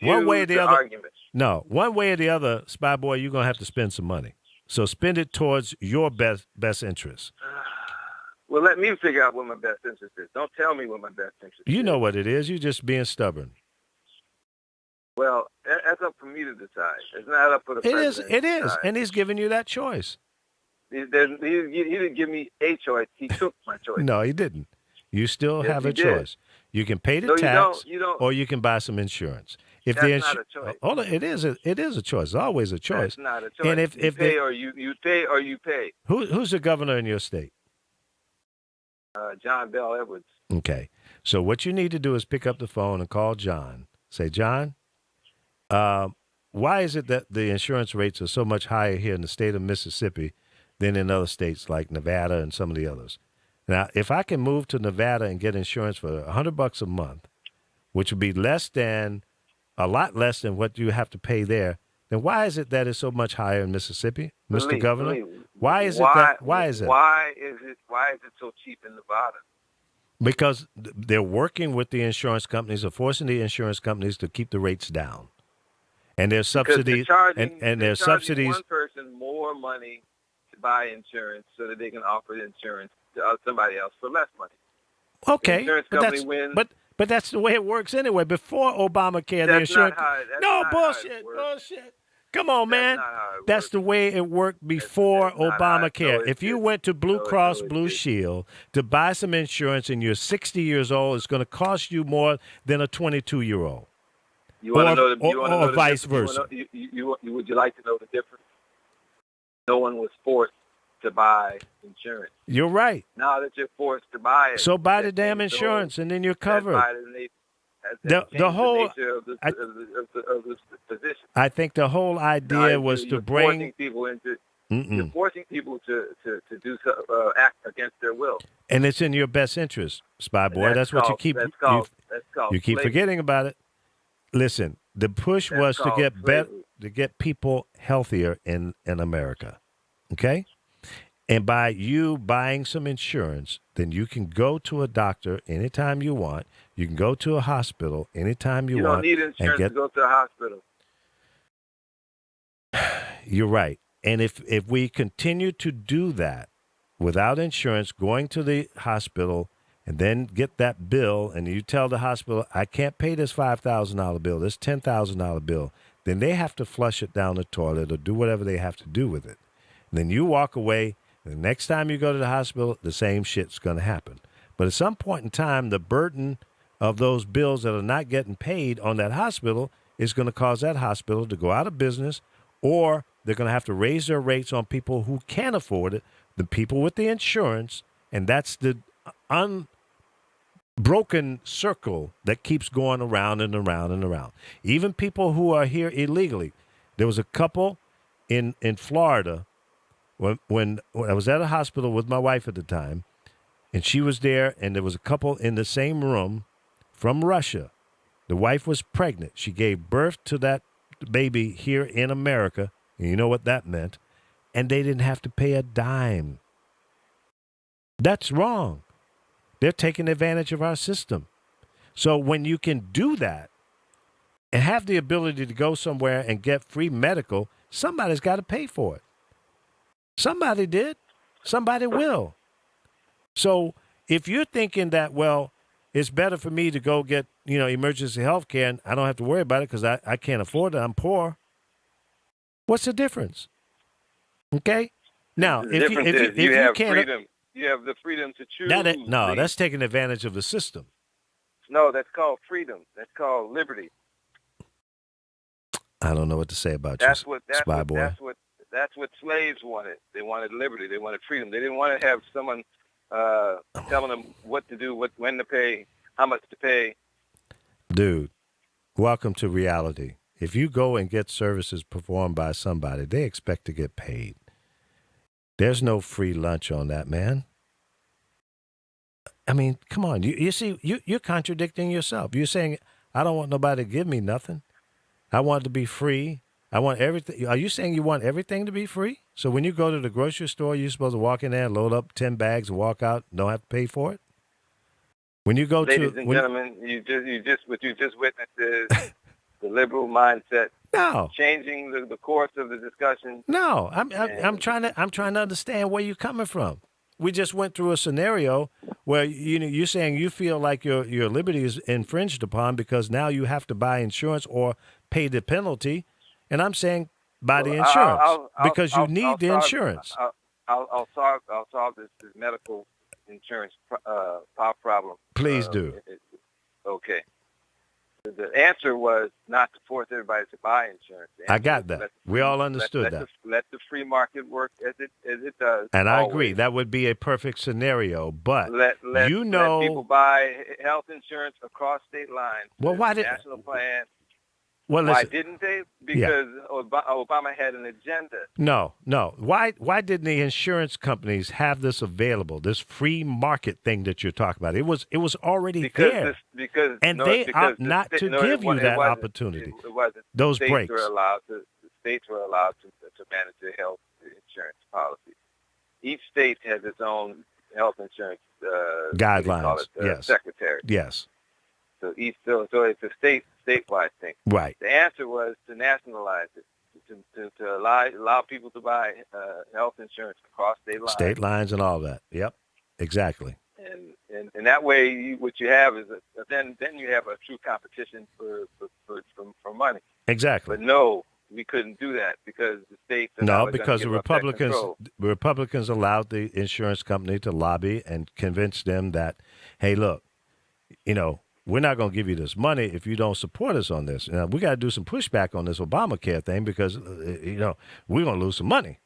One way or confuse the the other. arguments. No, one way or the other, Spy Boy, you're going to have to spend some money. So spend it towards your best interest. Well, let me figure out what my best interest is. Don't tell me what my best interest is. You know what it is. You're just being stubborn. Well, that's up for me to decide. It's not up for the It is. president It to is. decide. And he's giving you that choice. He didn't give me a choice. He took my choice. No, he didn't. You still Yes, have he a did. choice. You can pay the No, tax, you don't. or you can buy some insurance. If That's not a choice. hold on, it is a choice. It's always a choice. That's not a choice. And if you if pay the, or you pay or you pay. who's the governor in your state? John Bell Edwards. Okay. So what you need to do is pick up the phone and call John. Say, John, why is it that the insurance rates are so much higher here in the state of Mississippi than in other states like Nevada and some of the others? Now, if I can move to Nevada and get insurance for $100 a month, which would be a lot less than what you have to pay there, then why is it that it's so much higher in Mississippi, Mr. Governor? Why is it? Why is it so cheap in Nevada? Because they're working with the insurance companies, or forcing the insurance companies to keep the rates down, and there's subsidies, and there's subsidies. One person more money to buy insurance so that they can offer the insurance to somebody else for less money. Okay, the insurance company wins. But that's the way it works anyway. Before Obamacare, the insurance. Bullshit. Come on, man. That's the way it worked before Obamacare. If you went to Blue Cross Blue Shield to buy some insurance and you're 60 years old, it's going to cost you more than a 22-year-old. Or vice versa. Would you like to know the difference? No one was forced to buy insurance. You're right. Now that you're forced to buy it, so buy the damn insurance, and then you're covered. The whole nature of the position. I think the whole idea was to bring you're forcing people to do act against their will. And it's in your best interest, Spy Boy. That's what you keep. You keep forgetting about it. Listen, the push was to get to get people healthier in America. Okay? And by you buying some insurance, then you can go to a doctor anytime you want. You can go to a hospital anytime you want. You don't need insurance to go to a hospital. You're right. And if we continue to do that without insurance, going to the hospital and then get that bill, and you tell the hospital, I can't pay this $5,000 bill, this $10,000 bill, then they have to flush it down the toilet or do whatever they have to do with it. And then you walk away. The next time you go to the hospital, the same shit's going to happen. But at some point in time, the burden of those bills that are not getting paid on that hospital is going to cause that hospital to go out of business, or they're going to have to raise their rates on people who can't afford it, the people with the insurance, and that's the unbroken circle that keeps going around and around and around. Even people who are here illegally. There was a couple in Florida. When I was at a hospital with my wife at the time, and she was there, and there was a couple in the same room from Russia. The wife was pregnant. She gave birth to that baby here in America, and you know what that meant, and they didn't have to pay a dime. That's wrong. They're taking advantage of our system. So when you can do that and have the ability to go somewhere and get free medical, somebody's got to pay for it. Somebody did. Somebody will. So if you're thinking that, well, it's better for me to go get, emergency health care and I don't have to worry about it because I can't afford it, I'm poor, what's the difference? Okay? Now, if you have can't, freedom. You have the freedom to choose. That's taking advantage of the system. No, that's called freedom. That's called liberty. I don't know what to say about Spy Boy. That's what slaves wanted. They wanted liberty. They wanted freedom. They didn't want to have someone telling them what to do, when to pay, how much to pay. Dude, welcome to reality. If you go and get services performed by somebody, they expect to get paid. There's no free lunch on that, man. I mean, come on. You see, you're contradicting yourself. You're saying, I don't want nobody to give me nothing. I want it to be free. I want everything. Are you saying you want everything to be free? So when you go to the grocery store, you're supposed to walk in there, load up 10 bags, and walk out, don't have to pay for it? When you go Ladies to and when, gentlemen, what you just witnessed is the liberal mindset no, changing the course of the discussion. no, I'm And I'm trying to understand where you're coming from. We just went through a scenario where you're saying you feel like your liberty is infringed upon because now you have to buy insurance or pay the penalty, and I'm saying buy the well, insurance because you need the insurance. I'll solve this medical insurance problem. Please do. Okay. The answer was not to force everybody to buy insurance. I got that. We all understood that. Let the free market work as it does. And I always. agree. That would be a perfect scenario. But let know, people buy health insurance across state lines. Well, why did national plan? Well, why listen, didn't they? Because Obama had an agenda. No. Why didn't the insurance companies have this available? This free market thing that you're talking about. It was already there. They ought not to give you that opportunity. It wasn't. Those states breaks. Were allowed to. The states were allowed to manage their health insurance policy. Each state has its own health insurance guidelines. Yes. Secretary. Yes. So so it's a statewide thing. Right. The answer was to nationalize it, to allow people to buy health insurance across state lines. State lines and all that. Yep. Exactly. And that way, what you have is then you have a true competition for money. Exactly. But no, we couldn't do that because the states. Because the Republicans allowed the insurance company to lobby and convince them that, hey, look, we're not going to give you this money if you don't support us on this. Now, we got to do some pushback on this Obamacare thing because, we're going to lose some money.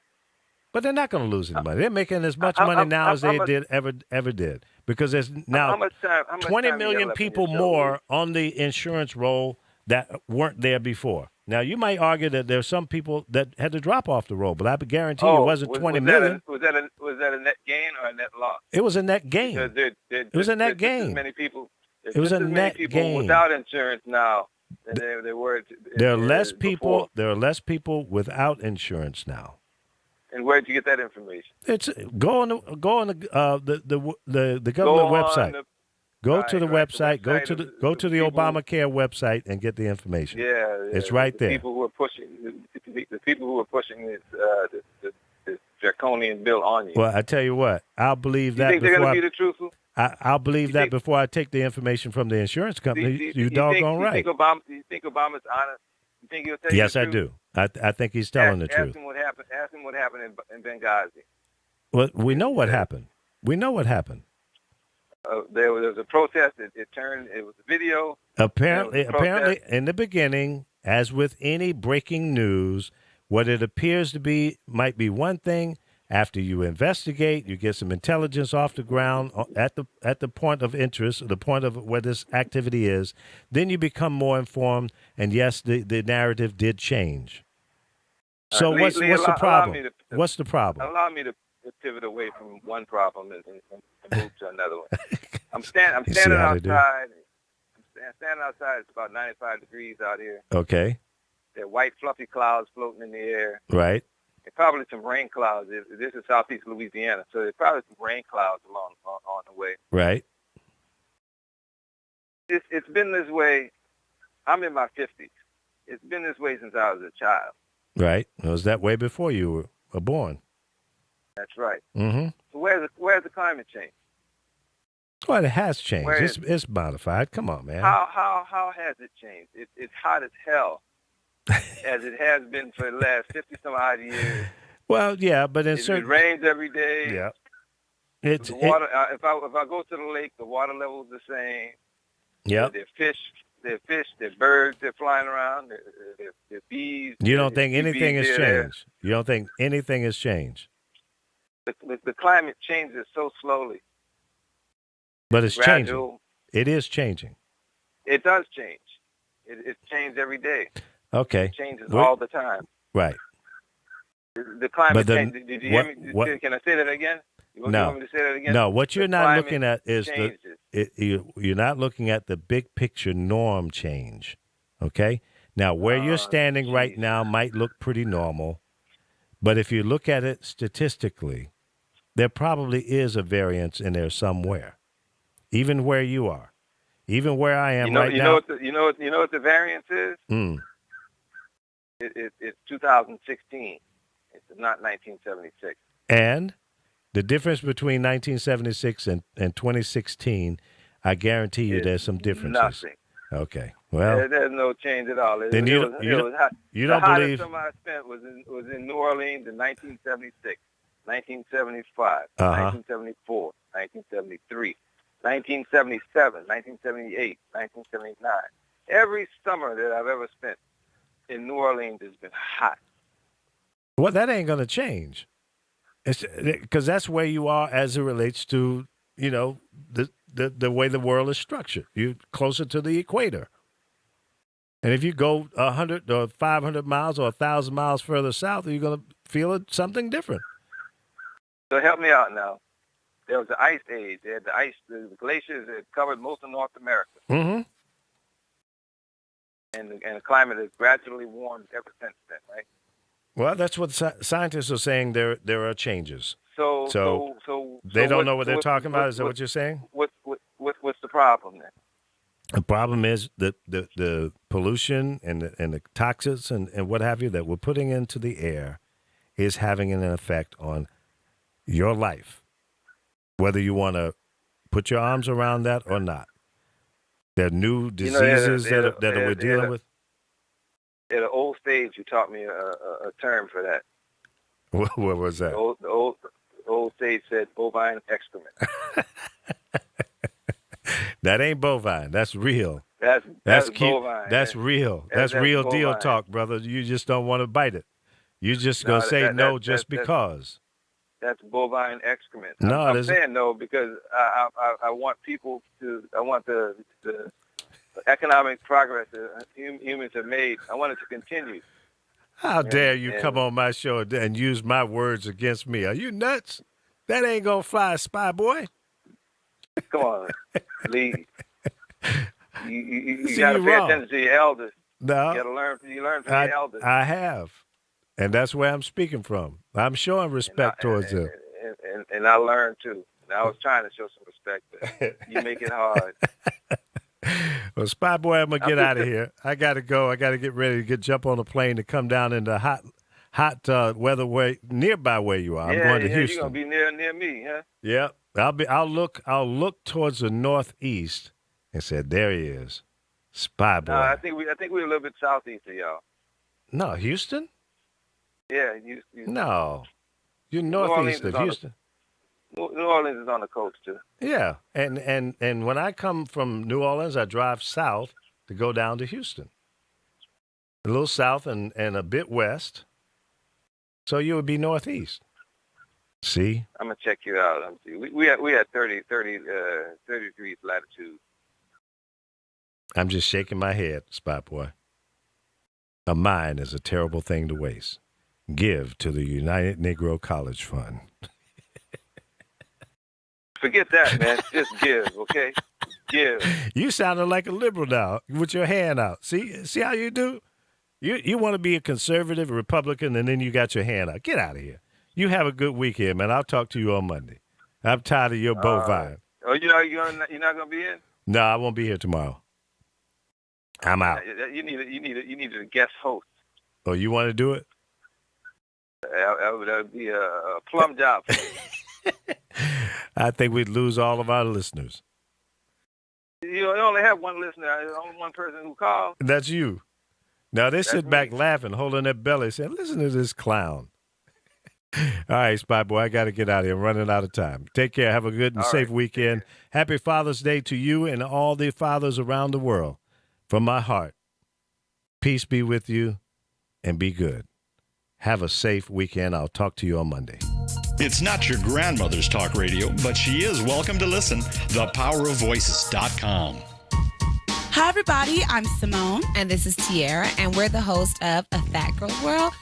But they're not going to lose any money. They're making as much money now as they ever did because there's now 20 million people more on the insurance roll that weren't there before. Now, you might argue that there's some people that had to drop off the roll, but I guarantee you it wasn't 20 million. Was that a net gain or a net loss? It was a net gain. It was a net gain. Many people. It was a net gain. Without insurance now than there were. There are less people. There are less people without insurance now. And where did you get that information? It's go on the government website. Go to the website. Go to the Obamacare website and get the information. Yeah, it's right there. The people who are pushing this draconian bill on you. Well, I tell you what, I'll believe that. You think they're going to be the truthful? I'll believe that before I take the information from the insurance company. You doggone right. You think Obama's honest? You think he'll tell you Yes, the I truth? do. I think he's telling the truth. Ask him what happened. Ask him what happened in Benghazi. Well, we know what happened. We know what happened. There was a protest. It was a video. Apparently, in the beginning, as with any breaking news, what it appears to be might be one thing. After you investigate, you get some intelligence off the ground at the point of interest, the point of where this activity is, then you become more informed. And yes, the narrative did change. So what's the problem? What's the problem? Allow me to pivot away from one problem and move to another one. I'm standing outside. I'm standing outside. It's about 95 degrees out here. Okay. There are white fluffy clouds floating in the air. Right. And probably some rain clouds. This is southeast Louisiana, so there's probably some rain clouds on the way. Right. It's been this way. I'm in my 50s. It's been this way since I was a child. Right. It was that way before you were born. That's right. Mm-hmm. So where's the climate change? Well, it has changed. It's modified. Come on, man. How has it changed? It's hot as hell. As it has been for the last 50-some-odd years. Well, yeah, but it rains every day. Yeah. The water. If I go to the lake, the water level is the same. Yeah. There's fish, there's birds, they're flying around, there's bees. You don't think anything has changed? You don't think anything has changed? The climate changes so slowly. But it's changing. It is changing. It does change. It's changed every day. Okay. It changes all the time. Right. The climate change. Did you hear me? Can I say that again? You want me to say that again? No. What you're not looking at is you're not looking at the big picture norm change. Okay. Now, where you're standing right geez. now might look pretty normal, but if you look at it statistically, there probably is a variance in there somewhere, even where you are, even where I am right now. You know what the variance is? It's 2016. It's not 1976. And the difference between 1976 and 2016, I guarantee you there's some differences. Nothing. Okay. Well, there's no change at all. Then you don't the hottest believe. summer I spent was in New Orleans in 1976, 1975, Uh-huh. 1974, 1973, 1977, 1978, 1979. Every summer that I've ever spent in New Orleans has been hot. Well, that ain't going to change. It's because that's where you are as it relates to, the way the world is structured. You're closer to the equator. And if you go 100 or 500 miles or 1,000 miles further south, you're going to feel something different. So help me out now. There was the ice age. They had the glaciers that covered most of North America. Mm-hmm. And the climate has gradually warmed ever since then, right? Well, that's what scientists are saying. There are changes. So they don't know what they're talking about. Is that what you're saying? What's the problem then? The problem is that the pollution and the toxins and what have you that we're putting into the air is having an effect on your life, whether you want to put your arms around that or not. There are new diseases that we're dealing with. At an old stage, you taught me a term for that. What was that? The old stage said bovine excrement. That ain't bovine. That's real. That's cute. Bovine. That's real. That's real bovine. deal talk, brother. You just don't want to bite it. You just gonna say no just because. That's bovine excrement. No, I'm saying no because I want people to. I want the economic progress that humans have made. I want it to continue. How dare you come on my show and use my words against me? Are you nuts? That ain't gonna fly, spy boy. Come on, Lee. You got to pay attention to your elders. No. You learn from your elders. I have. And that's where I'm speaking from. I'm showing respect towards them. And I learned, too. And I was trying to show some respect, but you make it hard. Well, Spy Boy, I'm going to get out of here. I got to go. I got to get ready to jump on a plane to come down in the hot weather nearby where you are. I'm going to Houston. You're going to be near me, huh? Yeah. I'll look towards the northeast and said, there he is. Spy Boy. No, I think we're a little bit southeast of y'all. No, Houston? Yeah, No. You're northeast of Houston. New Orleans is on the coast, too. Yeah. And when I come from New Orleans, I drive south to go down to Houston. A little south and a bit west. So you would be northeast. See? I'm going to check you out. We had 30 degrees latitude. I'm just shaking my head, Spot Boy. A mind is a terrible thing to waste. Give to the United Negro College Fund. Forget that, man. Just give, okay? Give. You sounded like a liberal now with your hand out. See how you do? You want to be a conservative, a Republican, and then you got your hand out. Get out of here. You have a good weekend, man. I'll talk to you on Monday. I'm tired of your bovine. You're not going to be in? No, I won't be here tomorrow. I'm out. You need a guest host. Oh, you want to do it? That would be a plum job for you. I think we'd lose all of our listeners. You only have one listener. There's only one person who calls. That's you. Now they sit back laughing, holding their belly, saying, listen to this clown. All right, Spot Boy, I got to get out of here. I'm running out of time. Take care. Have a good and safe weekend. Happy Father's Day to you and all the fathers around the world. From my heart, peace be with you and be good. Have a safe weekend. I'll talk to you on Monday. It's not your grandmother's talk radio, but she is welcome to listen. ThePowerOfVoices.com. Hi, everybody. I'm Simone. And this is Tiara, and we're the host of A Fat Girl's World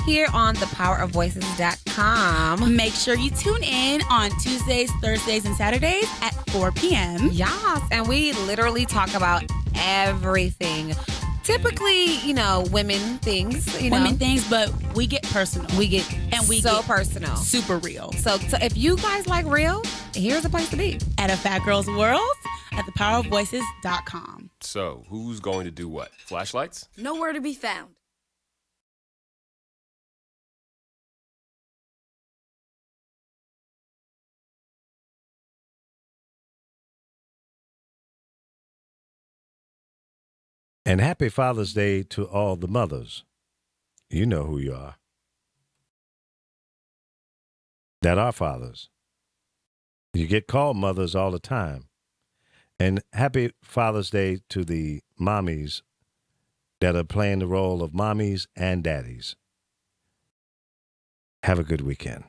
here on ThePowerOfVoices.com. Make sure you tune in on Tuesdays, Thursdays, and Saturdays at 4 p.m. Yes, and we literally talk about everything typically, women things, Women things, but we get personal. we get And we so get personal. super real. So if you guys like real, here's a place to be. At A Fat Girl's World at thepowerofvoices.com. So, who's going to do what? Flashlights? Nowhere to be found. And happy Father's Day to all the mothers. You know who you are. That are fathers. You get called mothers all the time. And happy Father's Day to the mommies that are playing the role of mommies and daddies. Have a good weekend.